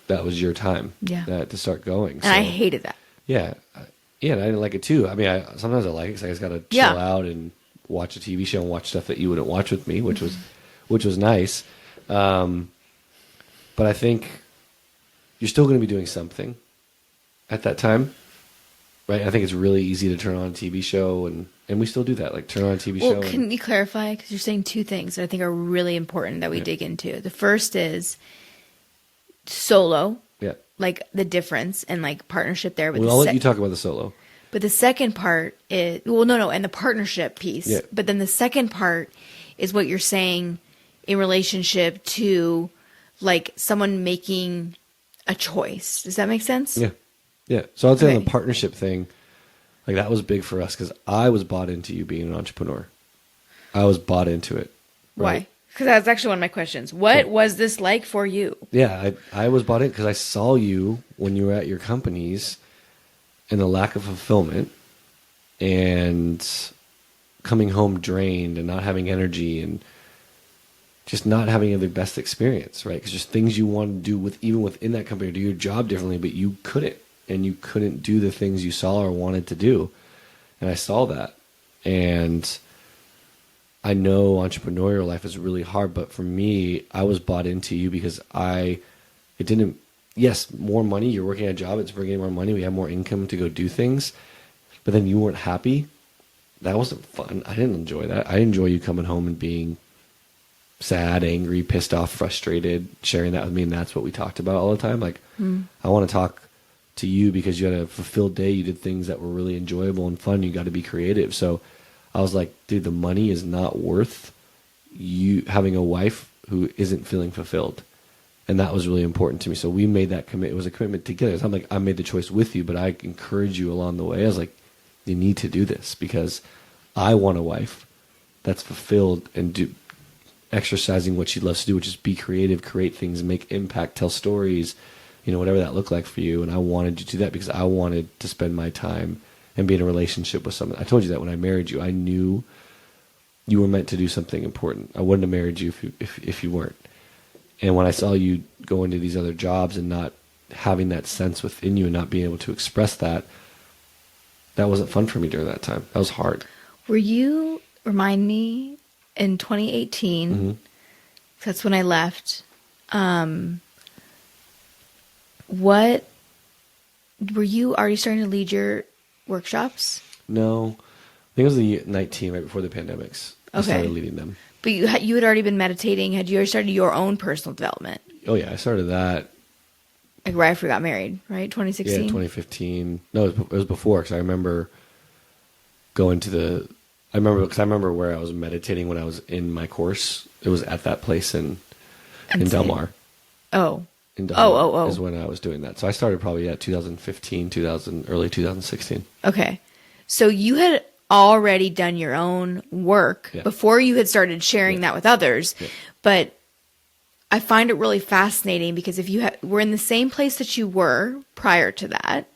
that was your time.
Yeah.
To start going.
And I hated that.
Yeah. Yeah, and I didn't like it too. I mean, sometimes I like it because I just got to chill out and watch a TV show and watch stuff that you wouldn't watch with me, which was nice. But I think you're still going to be doing something at that time, right? I think it's really easy to turn on a TV show, and we still do that, like turn on a TV show.
Well, can you clarify? Because you're saying two things that I think are really important that we dig into. The first is solo, like the difference and like partnership there.
Well, I'll let you talk about the solo.
But the second part is, and the partnership piece.
Yeah.
But then the second part is what you're saying in relationship to like someone making a choice. Does that make sense?
Yeah. Yeah. So I'd say on the partnership thing, like that was big for us because I was bought into you being an entrepreneur. I was bought into it. Right?
Why? Because that's actually one of my questions. What was this like for you?
Yeah, I was bought in because I saw you when you were at your companies and the lack of fulfillment and coming home drained and not having energy and just not having the best experience, right? Because there's things you want to do even within that company, or do your job differently, but you couldn't. And you couldn't do the things you saw or wanted to do. And I saw that. And I know entrepreneurial life is really hard, but for me, I was bought into you because yes, more money, you're working at a job, it's bringing more money, we have more income to go do things, but then you weren't happy. That wasn't fun. I didn't enjoy that. I enjoy you coming home and being sad, angry, pissed off, frustrated, sharing that with me, and that's what we talked about all the time. Like, I want to talk to you because you had a fulfilled day, you did things that were really enjoyable and fun, you got to be creative. So I was like, dude, the money is not worth you having a wife who isn't feeling fulfilled. And that was really important to me. So we made that commitment. It was a commitment together. It's not like I made the choice with you, but I encouraged you along the way. I was like, you need to do this because I want a wife that's fulfilled and exercising what she loves to do, which is be creative, create things, make impact, tell stories, whatever that looked like for you. And I wanted you to do that because I wanted to spend my time and be in a relationship with someone. I told you that when I married you, I knew you were meant to do something important. I wouldn't have married you if you weren't. And when I saw you go into these other jobs and not having that sense within you and not being able to express that, that wasn't fun for me during that time. That was hard.
Remind me, in 2018, that's when I left, what, were you already starting to lead your workshops?
No. I think it was the night team right before the pandemics. I started leading them.
But you had already been meditating. Had you already started your own personal development?
Oh yeah, I started that.
Like right after we got married, right? 2016?
Yeah, 2015. No, it was before, because I remember because I remember where I was meditating when I was in my course. It was at that place in Del Mar.
Oh.
In Del Mar is when I was doing that. So I started probably at 2015, early 2016.
Okay. So you had already done your own work before you had started sharing that with others. Yeah. But I find it really fascinating because if you were in the same place that you were prior to that,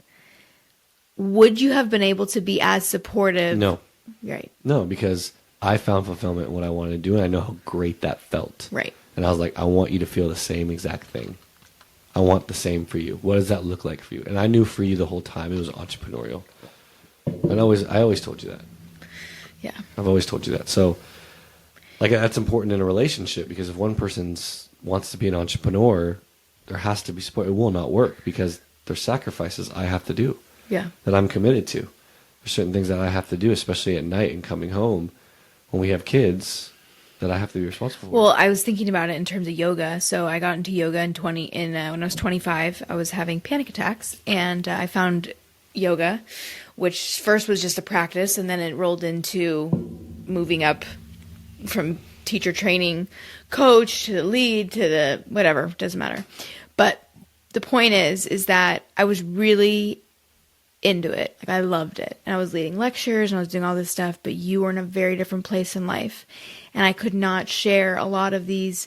would you have been able to be as supportive?
No.
Right.
No, because I found fulfillment in what I wanted to do, and I know how great that felt.
Right.
And I was like, I want you to feel the same exact thing. I want the same for you. What does that look like for you? And I knew for you the whole time it was entrepreneurial. And I always told you that.
Yeah.
I've always told you that. So, like, that's important in a relationship, because if one person wants to be an entrepreneur, there has to be support. It will not work because there's sacrifices I have to do.
Yeah.
That I'm committed to. There's certain things that I have to do, especially at night and coming home when we have kids, that I have to be responsible for.
Well, I was thinking about it in terms of yoga. So I got into yoga when I was 25. I was having panic attacks, and I found yoga, which first was just a practice, and then it rolled into moving up from teacher training coach to the lead to the whatever, doesn't matter. But the point is that I was really into it. Like, I loved it. And I was leading lectures and I was doing all this stuff, but you were in a very different place in life. And I could not share a lot of these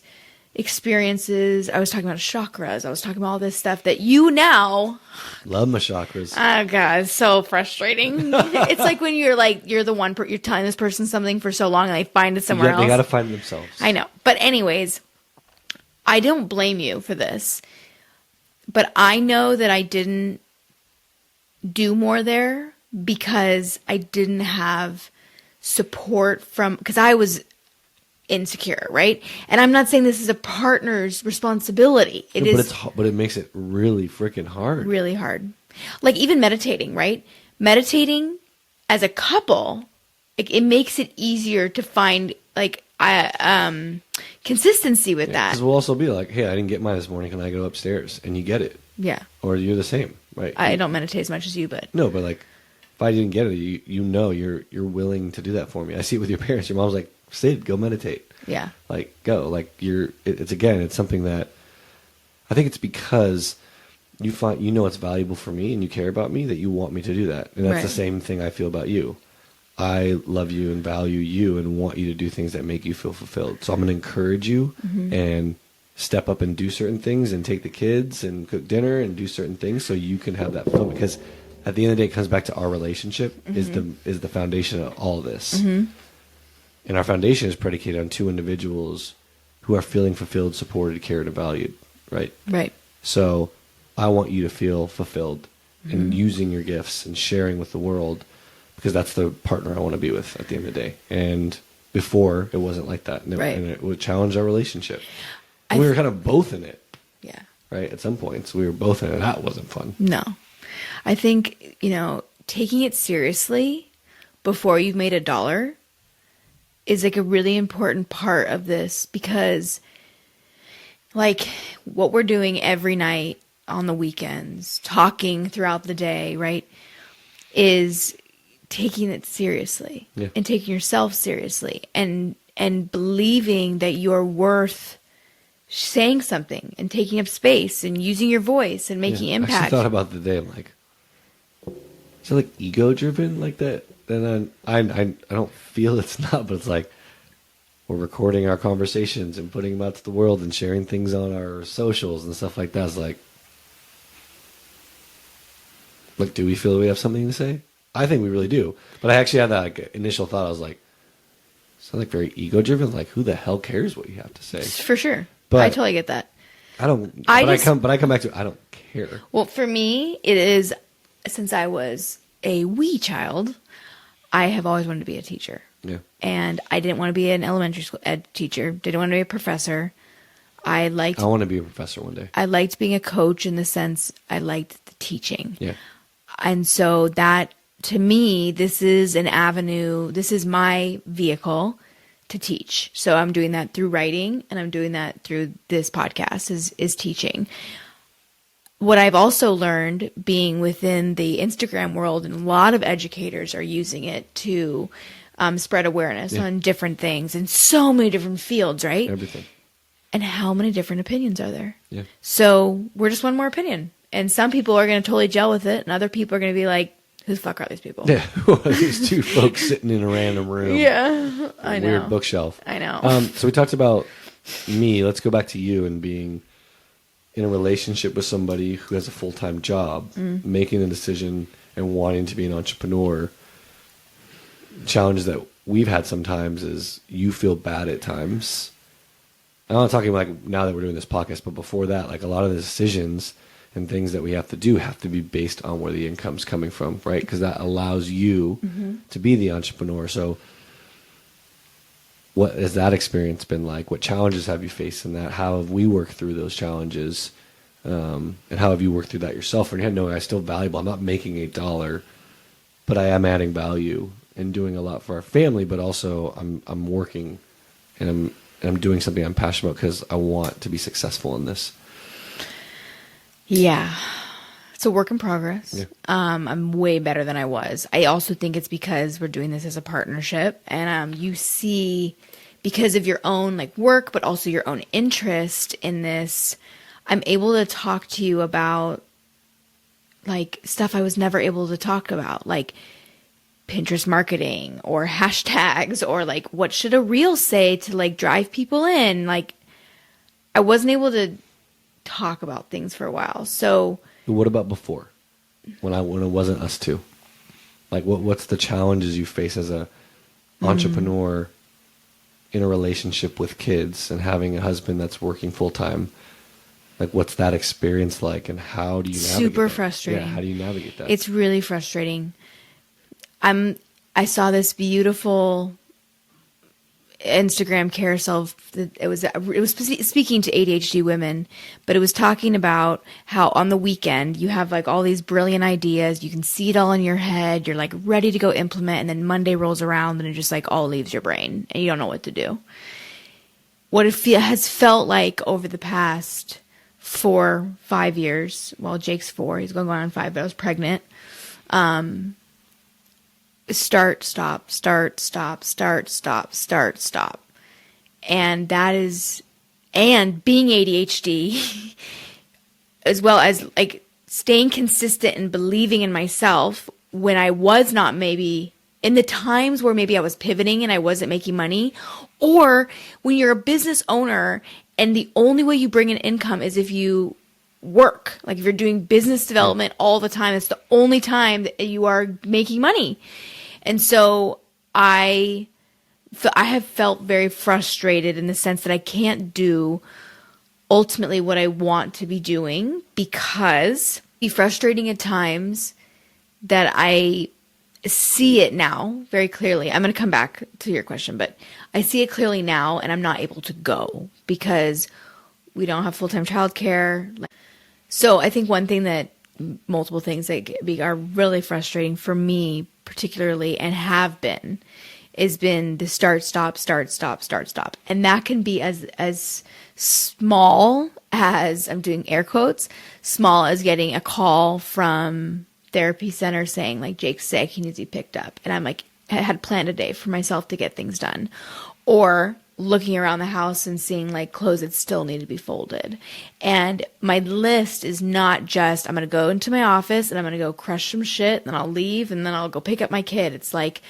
experiences. I was talking about chakras. I was talking about all this stuff that you now
love my chakras.
Oh God, it's so frustrating. It's like when you're the one you're telling this person something for so long and they find it somewhere else.
They got to find it themselves.
I know. But anyways, I don't blame you for this. But I know that I didn't do more there because I didn't have support because I was insecure, right? And I'm not saying this is a partner's responsibility.
But it makes it really freaking hard.
Really hard. Like even meditating, right? Meditating as a couple, it makes it easier to find consistency with that.
Because we'll also be like, hey, I didn't get mine this morning. Can I go upstairs? And you get it.
Yeah.
Or you're the same, right?
I don't meditate as much as you, but
no, but like if I didn't get it, you know you're willing to do that for me. I see it with your parents. Your mom's like, Sid, go meditate.
Yeah.
Like go. Like it's something that I think it's because you know it's valuable for me and you care about me that you want me to do that. And that's the same thing I feel about you. I love you and value you and want you to do things that make you feel fulfilled. So I'm going to encourage you and step up and do certain things and take the kids and cook dinner and do certain things so you can have that fulfillment. Because at the end of the day, it comes back to our relationship is the foundation of all this. And our foundation is predicated on two individuals who are feeling fulfilled, supported, cared, and valued, right?
Right.
So I want you to feel fulfilled and using your gifts and sharing with the world, because that's the partner I want to be with at the end of the day. And before, it wasn't like that. And it would challenge our relationship. We were kind of both in it.
Yeah.
Right? At some points, we were both in it. That wasn't fun.
No. I think, taking it seriously before you've made $1 is like a really important part of this, because like what we're doing every night on the weekends, talking throughout the day, right, is taking it seriously and taking yourself seriously and believing that you're worth saying something and taking up space and using your voice and making impact.
I actually thought about the day, I'm like, is it like ego driven like that? And I don't feel it's not, but it's like we're recording our conversations and putting them out to the world and sharing things on our socials and stuff like that. It's like, do we feel we have something to say? I think we really do. But I actually had that initial thought. I was like, it's not very ego driven. Like, who the hell cares what you have to say?
For sure.
But
I totally get that.
I come back to, I don't care.
Well, for me, it is, since I was a wee child, I have always wanted to be a teacher.
Yeah.
And I didn't want to be an elementary school ed teacher. Didn't want to be a professor. I
want to be a professor one day.
I liked being a coach in the sense I liked the teaching.
Yeah.
And so that, to me, this is an avenue. This is my vehicle to teach. So I'm doing that through writing, and I'm doing that through this podcast is teaching. What I've also learned being within the Instagram world, and a lot of educators are using it to spread awareness on different things in so many different fields, right?
Everything.
And how many different opinions are there?
Yeah.
So we're just one more opinion. And some people are going to totally gel with it, and other people are going to be like, who the fuck are these people?
Yeah, these two folks sitting in a random room.
Yeah, I know.
Weird bookshelf.
I know.
So we talked about me. Let's go back to you and being in a relationship with somebody who has a full-time job, making the decision and wanting to be an entrepreneur. Challenges that we've had sometimes is you feel bad at times. I'm not talking like now that we're doing this podcast, but before that, like a lot of the decisions and things that we have to do have to be based on where the income's coming from, right? Because that allows you to be the entrepreneur. So what has that experience been like? What challenges have you faced in that? How have we worked through those challenges? And how have you worked through that yourself? And knowing I'm still valuable. I'm not making $1, but I am adding value and doing a lot for our family, but also I'm working and I'm doing something I'm passionate about because I want to be successful in this.
Yeah. It's a work in progress.
Yeah.
I'm way better than I was. I also think it's because we're doing this as a partnership, and you see, because of your own like work, but also your own interest in this, I'm able to talk to you about like stuff I was never able to talk about, like Pinterest marketing or hashtags, or like what should a reel say to like drive people in. Like I wasn't able to talk about things for a while. So
what about before, when it wasn't us two? Like what's the challenges you face as a entrepreneur in a relationship with kids and having a husband that's working full time? Like what's that experience like, and how do you navigate
super
that?
frustrating.
Yeah, how do you navigate that?
It's really frustrating. I saw this beautiful Instagram carousel. It was speaking to ADHD women, but it was talking about how on the weekend you have like all these brilliant ideas. You can see it all in your head. You're like ready to go implement, and then Monday rolls around and it just like all leaves your brain and you don't know what to do. What it has felt like over the past 4-5 years. Well, Jake's 4. He's going on 5, but I was pregnant. Start, stop, start, stop, start, stop, start, stop. And that is, and being ADHD, as well as like staying consistent and believing in myself when I was not, maybe in the times where maybe I was pivoting and I wasn't making money, or when you're a business owner and the only way you bring in income is if you work. Like if you're doing business development all the time, it's the only time that you are making money. And so I have felt very frustrated in the sense that I can't do ultimately what I want to be doing, because it's frustrating at times that I see it now very clearly. I'm going to come back to your question, but I see it clearly now and I'm not able to go because we don't have full-time childcare. So I think multiple things that are really frustrating for me particularly, and have been, has been the start, stop, start, stop, start, stop. And that can be as small as, I'm doing air quotes, small as getting a call from therapy center saying like, Jake's sick, he needs to be picked up. And I'm like, I had planned a day for myself to get things done. Or looking around the house and seeing like clothes that still need to be folded. And my list is not just, I'm going to go into my office and I'm going to go crush some shit, and then I'll leave and then I'll go pick up my kid. It's like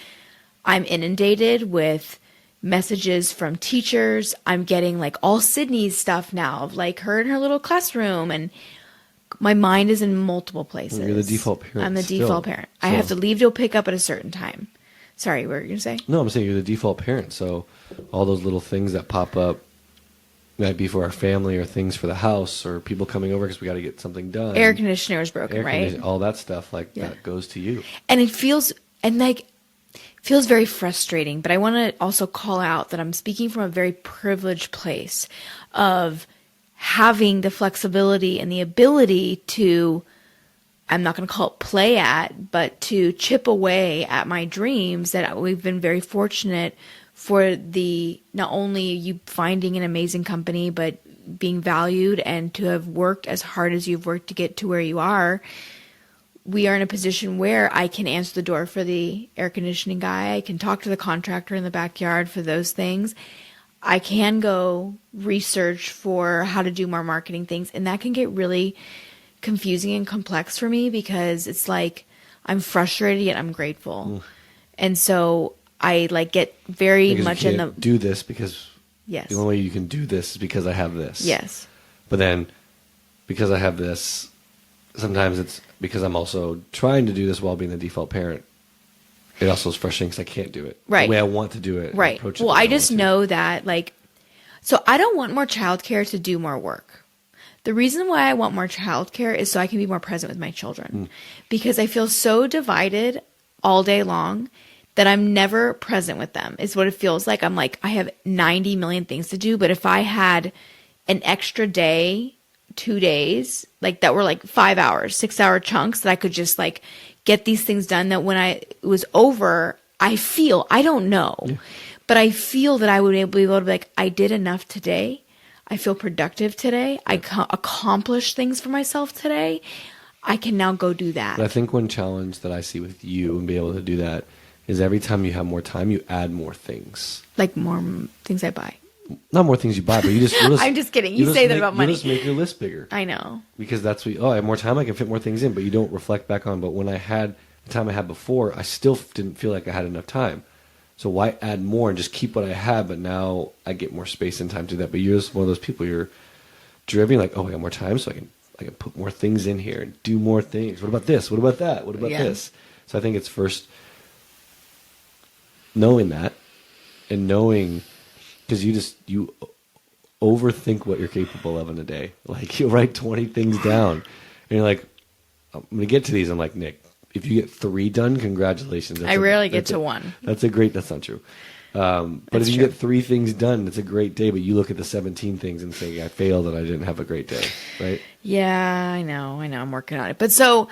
I'm inundated with messages from teachers. I'm getting like all Sydney's stuff now of like her in her little classroom, and my mind is in multiple places.
Well, you're the default parent.
I'm the default parent. So I have to leave to pick up at a certain time. Sorry, what were you going to say?
No, I'm saying you're the default parent. So all those little things that pop up might be for our family or things for the house or people coming over because we got to get something done.
Air conditioner is broken, right?
All that stuff that goes to you.
And it feels very frustrating. But I want to also call out that I'm speaking from a very privileged place of having the flexibility and the ability to, I'm not going to call it play at, but to chip away at my dreams that we've been very fortunate for the, not only you finding an amazing company, but being valued and to have worked as hard as you've worked to get to where you are. We are in a position where I can answer the door for the air conditioning guy. I can talk to the contractor in the backyard for those things. I can go research for how to do more marketing things. And that can get really confusing and complex for me because it's like I'm frustrated yet I'm grateful. And so I like get very
because
much
you
in
can't
the
do this because
yes.
the only way you can do this is because I have this.
Yes.
But then because I have this, sometimes it's because I'm also trying to do this while being the default parent. It also is frustrating because I can't do it
right.
the way I want to do it.
Right. Well, I just know that like, so I don't want more childcare to do more work. The reason why I want more childcare is so I can be more present with my children because I feel so divided all day long that I'm never present with them is what it feels like. I'm like, I have 90 million things to do, but if I had an extra day, 2 days, like that were like 5 hours, 6-hour chunks that I could just like get these things done that when it was over, I don't know, but I feel that I would be able to be like, I did enough today. I feel productive today. I accomplished things for myself today. I can now go do that.
But I think one challenge that I see with you and be able to do that is every time you have more time, you add more things.
Like more things I buy.
Not more things you buy, but you just...
I'm just kidding. You say that about money.
You just make your list bigger.
I know.
Because that's what... I have more time, I can fit more things in, but you don't reflect back on. But when I had the time I had before, I still didn't feel like I had enough time. So why add more and just keep what I have, but now I get more space and time to do that. But you're just one of those people, you're driven, like, I got more time, so I can put more things in here and do more things. What about this? What about that? What about this? So I think it's first knowing that and knowing, because you overthink what you're capable of in a day. Like you'll write 20 things down and you're like, I'm going to get to these. I'm like, Nick, if you get 3 done, congratulations.
I rarely get to 1.
That's not true. But if you get 3 things done, it's a great day. But you look at the 17 things and say, I failed and I didn't have a great day, right?
Yeah, I know. I'm working on it. But so,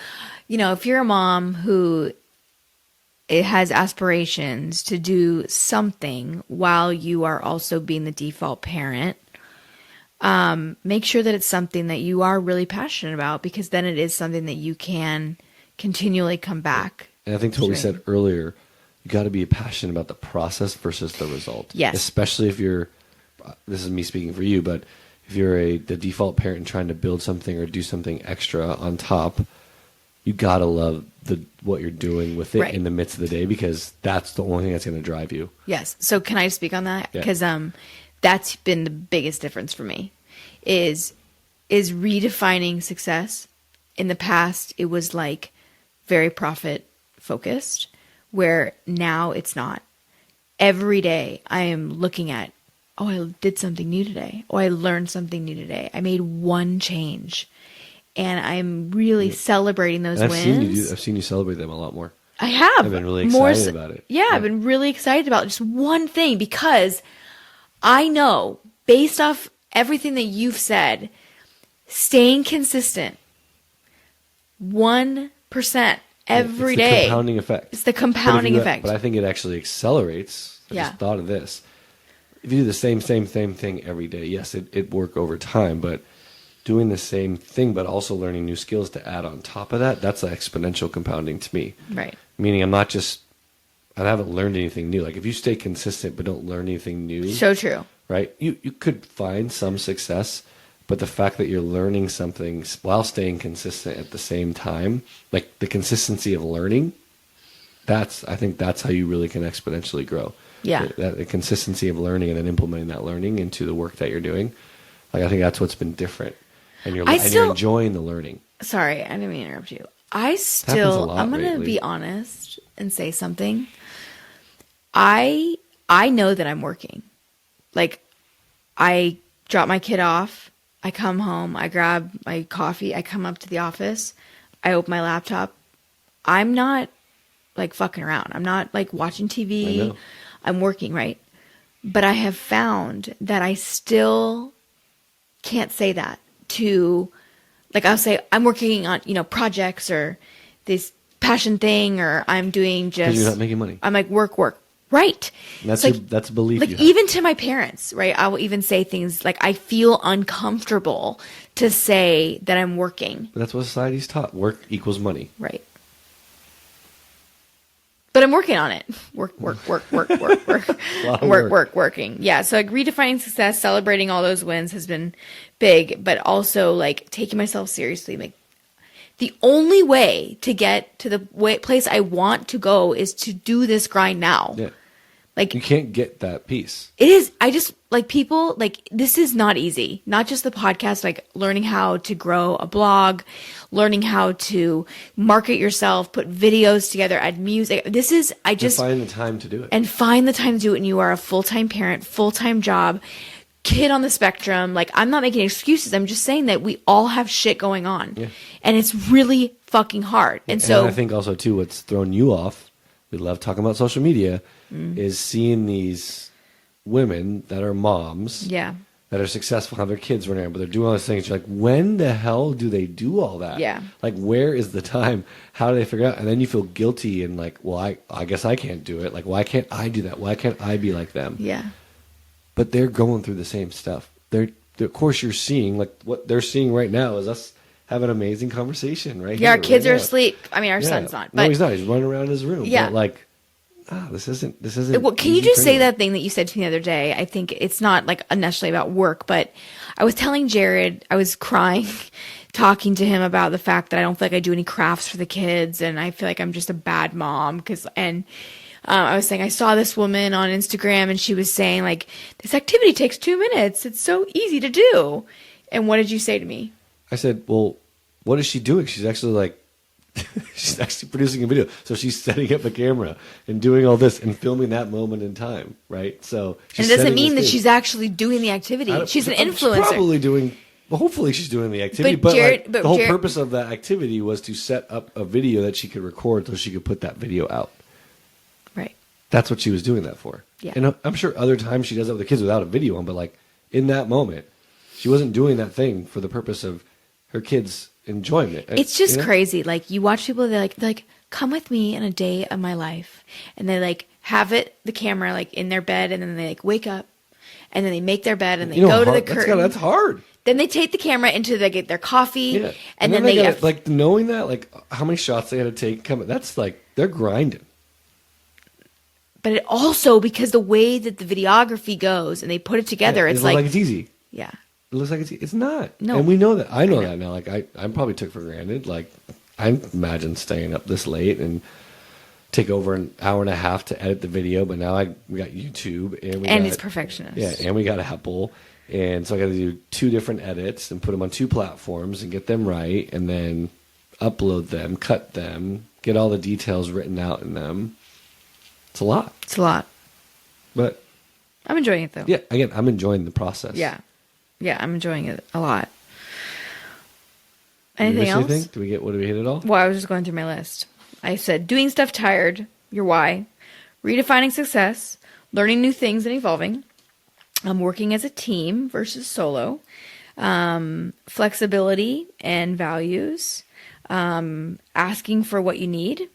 if you're a mom who has aspirations to do something while you are also being the default parent, make sure that it's something that you are really passionate about, because then it is something that you can continually come back.
And I think to what we said earlier, you got to be passionate about the process versus the result.
Yes.
Especially if you're, this is me speaking for you, but if you're the default parent and trying to build something or do something extra on top, you got to love what you're doing with it in the midst of the day, because that's the only thing that's going to drive you.
Yes. So can I speak on that? Because that's been the biggest difference for me is redefining success. In the past, it was like very profit focused, where now it's not. Every day I am looking at, I did something new today. I learned something new today. I made one change. And I'm really celebrating those wins.
I've seen you celebrate them a lot more.
I have.
I've been really excited about it.
Yeah, I've been really excited about just one thing, because I know, based off everything that you've said, staying consistent, 1% every day.
It's the compounding effect.
It's the compounding effect.
But I think it actually accelerates. I just thought of this. If you do the same thing every day, yes, it work over time, but doing the same thing but also learning new skills to add on top of that, that's exponential compounding to me.
Right.
Meaning I haven't learned anything new. Like if you stay consistent but don't learn anything new.
So true.
Right? You could find some success, but the fact that you're learning something while staying consistent at the same time, like the consistency of learning, I think that's how you really can exponentially grow.
Yeah.
The consistency of learning and then implementing that learning into the work that you're doing. Like I think that's what's been different. And you're enjoying the learning.
Sorry, I didn't mean to interrupt you. I'm going to be honest and say something. I know that I'm working. Like, I drop my kid off. I come home. I grab my coffee. I come up to the office. I open my laptop. I'm not, like, fucking around. I'm not, like, watching TV. I'm working, right? But I have found that I still can't say that to, like, I'll say I'm working on, projects or this passion thing, or I'm doing just,
you're not making money.
I'm like, work. Right.
And that's
It's
that's a belief
like
you have.
even to my parents, right? I will even say things like, I feel uncomfortable to say that I'm working.
But that's what society's taught. Work equals money.
Right. But I'm working on it. Working. Yeah. So like redefining success, celebrating all those wins has been big, but also like taking myself seriously. Like the only way to get to the place I want to go is to do this grind now.
Yeah.
Like
You can't get that piece.
it is. I just like people like this is not easy. Not just the podcast, like learning how to grow a blog, learning how to market yourself, put videos together, add music. This is, I just
find the time to do it.
and find the time to do it. And you are a full-time parent, full-time job, kid on the spectrum. Like I'm not making excuses. I'm just saying that we all have shit going on.
Yeah.
And it's really fucking hard. And so
I think also too, what's thrown you off, we love talking about social media, is seeing these women that are moms,
yeah.
that are successful, have their kids running around, but they're doing all these things. You're like, when the hell do they do all that?
Yeah.
Like, where is the time? How do they figure out? And then you feel guilty and like, well, I guess I can't do it. Like, why can't I do that? Why can't I be like them?
Yeah.
But they're going through the same stuff. Of course, you're seeing, like, what they're seeing right now is us have an amazing conversation, right?
Yeah. Our
here,
kids
right
are
now.
asleep. I mean, our
Yeah.
son's not.
No,
But
he's not. He's running around in his room.
Yeah.
But like, this isn't.
well, can you
easy
just
for
say
anyone.
that thing that you said to me the other day? I think it's not like necessarily about work, but I was telling Jarrod, I was crying, talking to him about the fact that I don't feel like I do any crafts for the kids, and I feel like I'm just a bad mom. I was saying I saw this woman on Instagram, and she was saying like, this activity takes 2 minutes. It's so easy to do. And what did you say to me?
I said, well, what is she doing? She's actually like, she's actually producing a video. So she's setting up a camera and doing all this and filming that moment in time, right? So
And it doesn't mean that she's actually doing the activity. She's an influencer.
She's probably doing. Well, hopefully she's doing the activity.
But
But,
Jarrod-
the whole purpose of that activity was to set up a video that she could record so she could put that video out.
Right.
That's what she was doing that for.
Yeah.
And I'm sure other times she does it with the kids without a video on, but like in that moment, she wasn't doing that thing for the purpose of her kids' enjoyment.
It's just
You know?
crazy. Like you watch people, they're like, come with me in a day of my life. And they like have the camera like in their bed, and then they like wake up and then they make their bed and they go to the curtain.
That's hard.
Then they take the camera into get their coffee,
Yeah.
and then
they
they
gotta, like knowing that, like how many shots they had to take. That's like they're grinding.
But it also, because the way that the videography goes and they put it together,
Yeah,
it's
it looks
like
it's easy.
yeah,
It looks like it's not.
No.
And we know that. I know
know.
that now. Like I probably took for granted. Like I imagine staying up this late and take over an hour and a half to edit the video, but now we got YouTube and
it's perfectionist.
Yeah, and we got Apple, and so I got to do 2 different edits and put them on 2 platforms and get them right, and then upload them, cut them, get all the details written out in them. It's a lot,
It's a lot.
but
I'm enjoying it though.
yeah, again, I'm enjoying the process.
Yeah, I'm enjoying it a lot.
Did we
Anything
miss
else?
anything? Did we hit it all?
Well, I was just going through my list. I said doing stuff tired, your why, redefining success, learning new things and evolving, working as a team versus solo, flexibility and values, asking for what you need,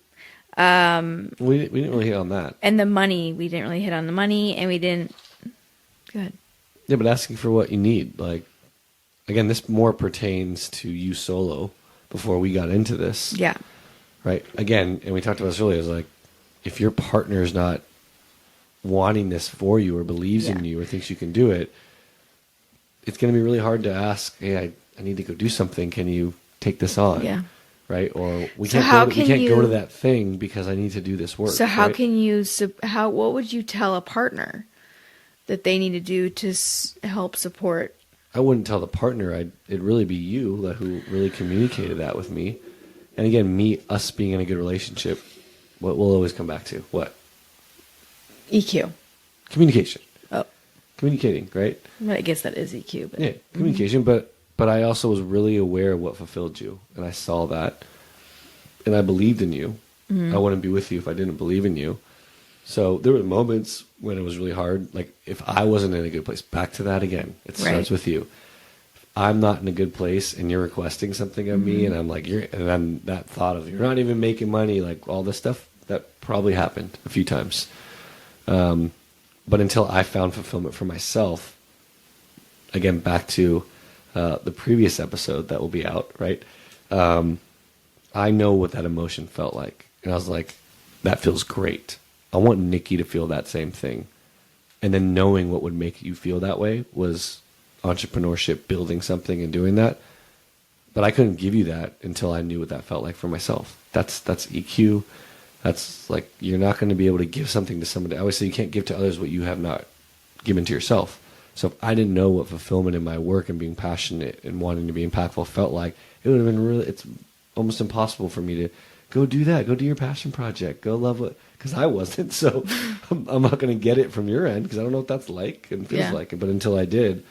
We didn't really hit on that.
and the money. We didn't really hit on the money, and we didn't. Good.
Yeah, but asking for what you need, like, again, this more pertains to you solo before we got into this.
Yeah.
Right? Again, and we talked about this earlier, is like, if your partner's not wanting this for you or believes in
Yeah.
you or thinks you can do it, it's going to be really hard to ask, hey, I need to go do something. Can you take this on?
Yeah.
Right? Or we
So
can't,
how
we
can
can't go
you-
to that thing because I need to do this work.
So how
right?
can you? What would you tell a partner that they need to do to help support?
I wouldn't tell the partner. It'd really be you who really communicated that with me. And again, us being in a good relationship, what we'll always come back to, what?
EQ.
Communication.
Oh,
Communicating, right?
well, I guess that is EQ. But
Yeah, communication. But I also was really aware of what fulfilled you. And I saw that. And I believed in you. I wouldn't be with you if I didn't believe in you. So there were moments when it was really hard. Like if I wasn't in a good place, back to that again. It starts with you. If I'm not in a good place and you're requesting something of me and I'm like, and then that thought of you're not even making money, like all this stuff, that probably happened a few times. But until I found fulfillment for myself, again, back to the previous episode that will be out, right? I know what that emotion felt like. And I was like, that feels great. I want Nikki to feel that same thing. And then knowing what would make you feel that way was entrepreneurship, building something and doing that. But I couldn't give you that until I knew what that felt like for myself. That's EQ. That's like, you're not going to be able to give something to somebody. I always say you can't give to others what you have not given to yourself. So if I didn't know what fulfillment in my work and being passionate and wanting to be impactful felt like, it would have been really, it's almost impossible for me to go do that. Go do your passion project. Go love it. Because I wasn't. So I'm not going to get it from your end because I don't know what that's like and feels like. But until I did.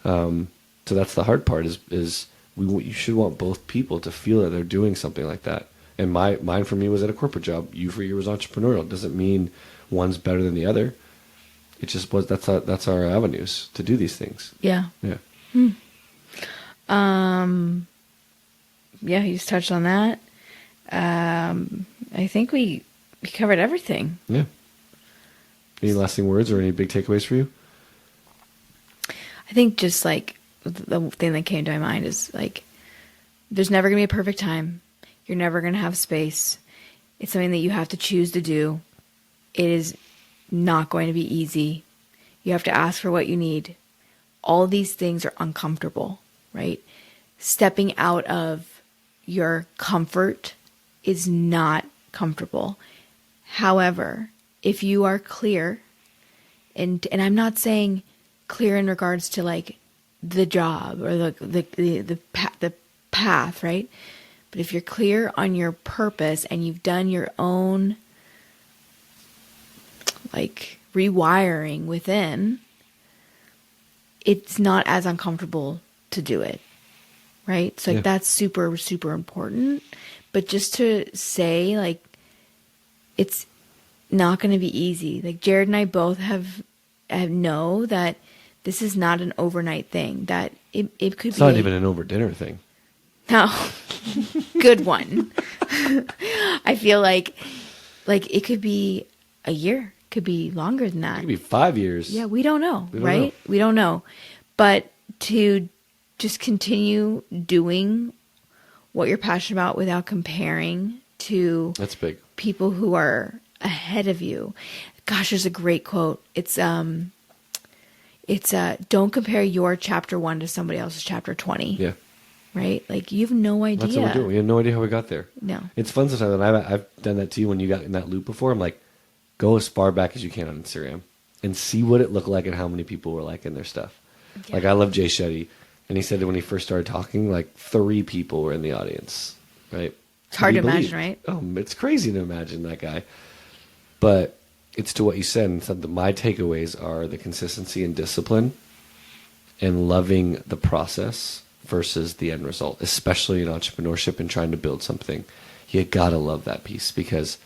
So that's the hard part is you should want both people to feel that they're doing something like that. And mine for me was at a corporate job. You for you was entrepreneurial. It doesn't mean one's better than the other. It just was, that's our avenues to do these things.
Yeah.
Yeah.
Yeah, you just touched on that. I think we covered everything.
Yeah. Any lasting words or any big takeaways for you?
I think just like the thing that came to my mind is like, there's never going to be a perfect time. You're never going to have space. It's something that you have to choose to do. It is not going to be easy. You have to ask for what you need. All these things are uncomfortable, right? Stepping out of your comfort is not comfortable. However, if you are clear, and I'm not saying clear in regards to like the job or the path, right? But if you're clear on your purpose and you've done your own like rewiring within, it's not as uncomfortable to do it, right? So like that's super, super important. But just to say like, it's not going to be easy. Like Jarrod and I both have know that this is not an overnight thing, that it could be.
It's not even an over dinner thing.
No, good one. I feel like it could be a year, could be longer than that.
It could be 5 years.
Yeah, we don't know, right? We don't know. But to just continue doing what you're passionate about without comparing to
that's big.
People who are ahead of you. Gosh, there's a great quote. It's don't compare your chapter 1 to somebody else's chapter 20.
Yeah.
Right? Like, you have no idea.
That's what we're doing. We have no idea how we got there.
No.
It's fun sometimes, and I've done that to you when you got in that loop before. I'm like, go as far back as you can on Instagram and see what it looked like and how many people were liking their stuff. Yeah. Like, I love Jay Shetty, and he said that when he first started talking, like 3 people were in the audience, right?
It's hard to imagine, right?
Oh, it's crazy to imagine that guy. But it's to what you said, and said that my takeaways are the consistency and discipline and loving the process versus the end result, especially in entrepreneurship and trying to build something. You gotta love that piece, because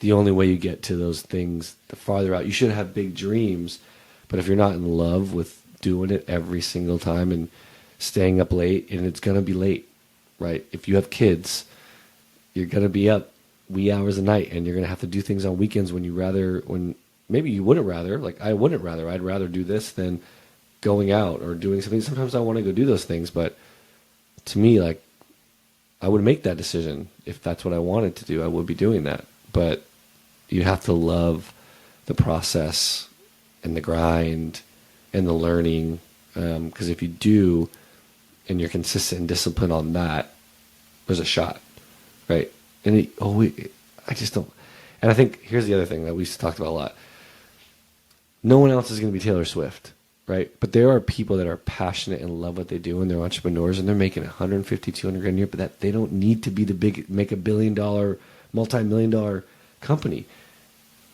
the only way you get to those things, the farther out, you should have big dreams, but if you're not in love with doing it every single time and staying up late, and it's gonna be late, right? If you have kids, you're gonna be up wee hours a night, and you're gonna have to do things on weekends when maybe you wouldn't rather, like I wouldn't rather, I'd rather do this than going out or doing something. Sometimes I want to go do those things, but to me, like, I would make that decision. If that's what I wanted to do, I would be doing that. But you have to love the process and the grind and the learning, because if you do and you're consistent and disciplined on that, there's a shot, right? And I just don't. And I think here's the other thing that we talked about a lot. No one else is going to be Taylor Swift, right? But there are people that are passionate and love what they do, and they're entrepreneurs, and they're making 150, 200 grand a year, but that they don't need to be make $1 billion, multi-million-dollar company,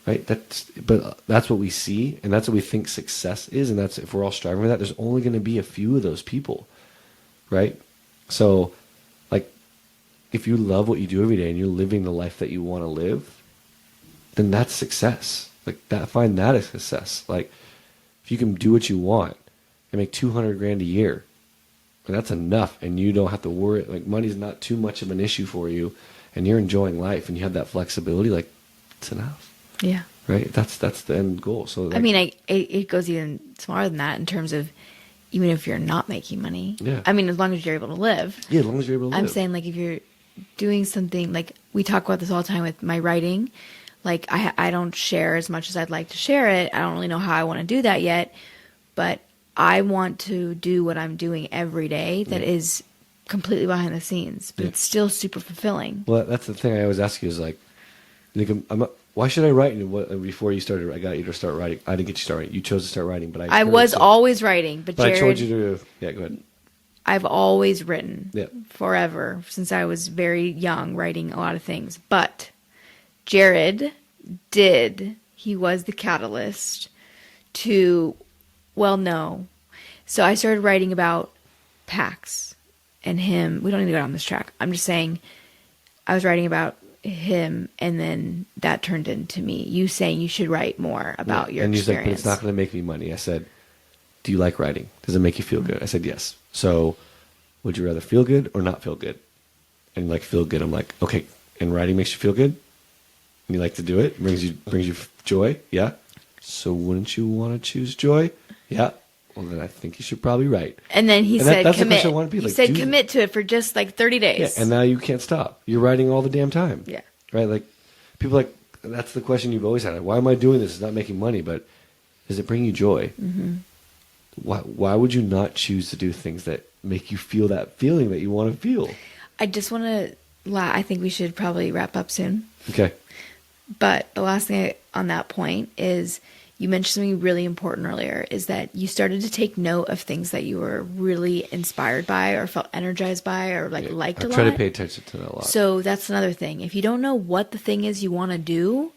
right? But that's what we see, and that's what we think success is, and that's, if we're all striving for that, there's only going to be a few of those people, right? So, like, if you love what you do every day and you're living the life that you want to live, then that's success. Like, find that a success. Like, if you can do what you want and make 200 grand a year, and that's enough, and you don't have to worry, like, money's not too much of an issue for you, and you're enjoying life and you have that flexibility, like, it's enough.
Yeah.
right? That's the end goal. So like,
I mean, it goes even smaller than that in terms of even if you're not making money.
Yeah.
I mean, as long as you're able to live.
Yeah, as long as you're able to live.
I'm saying, like, if you're doing something, like, we talk about this all the time with my writing. Like, I don't share as much as I'd like to share it. I don't really know how I want to do that yet. But I want to do what I'm doing every day that is completely behind the scenes. But it's still super fulfilling.
Well, that's the thing I always ask you is, like, why should I write? Before you started, I got you to start writing. I didn't get you to start writing. You chose to start writing, but
I was always writing. But Jarrod,
I told you to. Yeah, go ahead.
I've always written forever, since I was very young, writing a lot of things. But Jarrod he was the catalyst to, well, no. So I started writing about Pax and him. We don't need to go down this track. I'm just saying I was writing about him, and then that turned into me. You saying you should write more about your experience. And you said,
but it's not going to make me money. I said, do you like writing? Does it make you feel good? I said, yes. So would you rather feel good or not feel good? And like, feel good. I'm like, okay. And writing makes you feel good? And you like to do it? Brings you joy? Yeah. So wouldn't you want to choose joy? Yeah. Well, then I think you should probably write.
And then he said,
that's
commit.
The question I want to be
he
like,
said, commit to it for just like 30 days.
Yeah, and now you can't stop. You're writing all the damn time.
Yeah.
Right? Like, people like, that's the question you've always had. Why am I doing this? It's not making money, but does it bring you joy? Mm-hmm. Why would you not choose to do things that make you feel that feeling that you want to feel?
I just want to, I think we should probably wrap up soon.
Okay.
But the last thing on that point is, you mentioned something really important earlier, is that you started to take note of things that you were really inspired by or felt energized by or liked a lot.
I try to pay attention to that a lot.
So that's another thing. If you don't know what the thing is you want to do,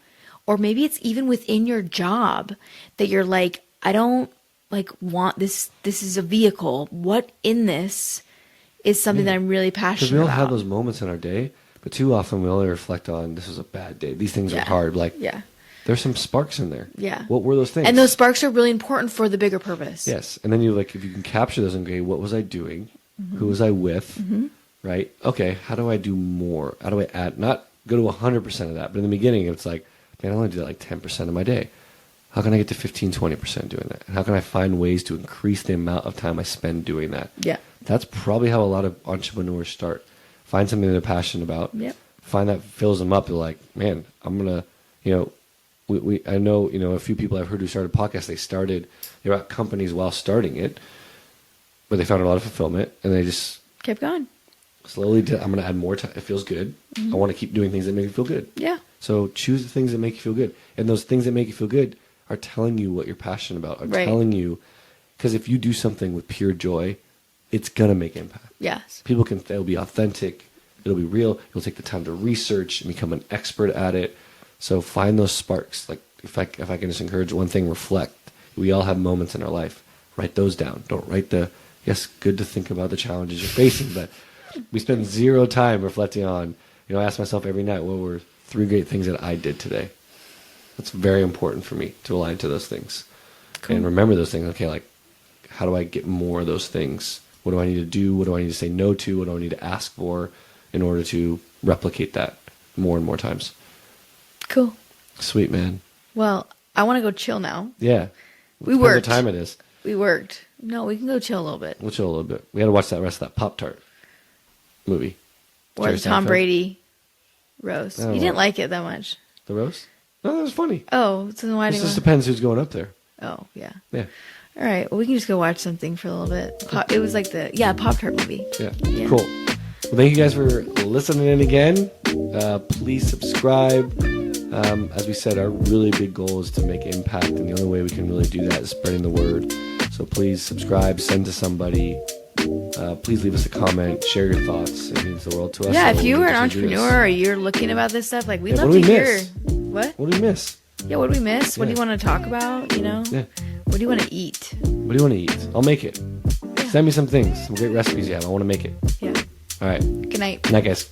or maybe it's even within your job that you're like, I don't want this. This is a vehicle. What in this is something that I'm really passionate about?
Because we all have those moments in our day, but too often we only reflect on, this was a bad day. These things are hard. Like, there's some sparks in there.
Yeah.
What were those things?
And those sparks are really important for the bigger purpose.
Yes. And then if you can capture those and go, what was I doing? Mm-hmm. Who was I with? Mm-hmm. Right? Okay, how do I do more? How do I add? Not go to 100% of that, but in the beginning, it's like, man, I only do that like 10% of my day. How can I get to 15, 20% doing that? And how can I find ways to increase the amount of time I spend doing that? Yeah. That's probably how a lot of entrepreneurs start. Find something they're passionate about. Yep. Find that fills them up. They're like, man, I'm going to, I know, a few people I've heard who started podcasts, they were at companies while starting it, but they found a lot of fulfillment and they just
kept going.
Slowly, I'm going to add more time. It feels good. Mm-hmm. I want to keep doing things that make me feel good. Yeah. So choose the things that make you feel good. And those things that make you feel good are telling you what you're passionate about, telling you, because if you do something with pure joy, it's going to make impact. Yes. It'll be authentic. It'll be real. You'll take the time to research and become an expert at it. So find those sparks. Like if I can just encourage one thing, reflect. We all have moments in our life. Write those down. Don't write yes, good to think about the challenges you're facing, but we spend zero time reflecting on, I ask myself every night, what were 3 great things that I did today? That's very important for me to align to those things. Cool. And remember those things. Okay, like, how do I get more of those things? What do I need to do? What do I need to say no to? What do I need to ask for in order to replicate that more and more times? Cool. Sweet, man.
Well, I want to go chill now.
Yeah.
We worked.
What time it is.
We worked. No, we can go chill a little bit.
We'll chill a little bit. We got to watch that rest of that Pop-Tart movie.
Or the Tom Brady roast. You didn't like it that much.
The roast? No, that was funny.
Oh, so then why do you
just depends who's going up there.
Oh, yeah. Yeah. All right. Well, we can just go watch something for a little bit. It was like Pop-Tart movie. Yeah. Cool.
Well, thank you guys for listening in again. Please subscribe. As we said, our really big goal is to make impact, and the only way we can really do that is spreading the word. So please subscribe, send to somebody. Please leave us a comment, share your thoughts. It means the world to us.
Yeah, if you are an entrepreneur or you're looking about this stuff, we'd love to hear. What?
What do we miss?
Yeah, what do we miss? What do you want to talk about? Yeah. What do you want to eat?
What do you want to eat? I'll make it. Yeah. Send me some things, some great recipes you have. I want to make it. Yeah. All right.
Good night.
Good night, guys.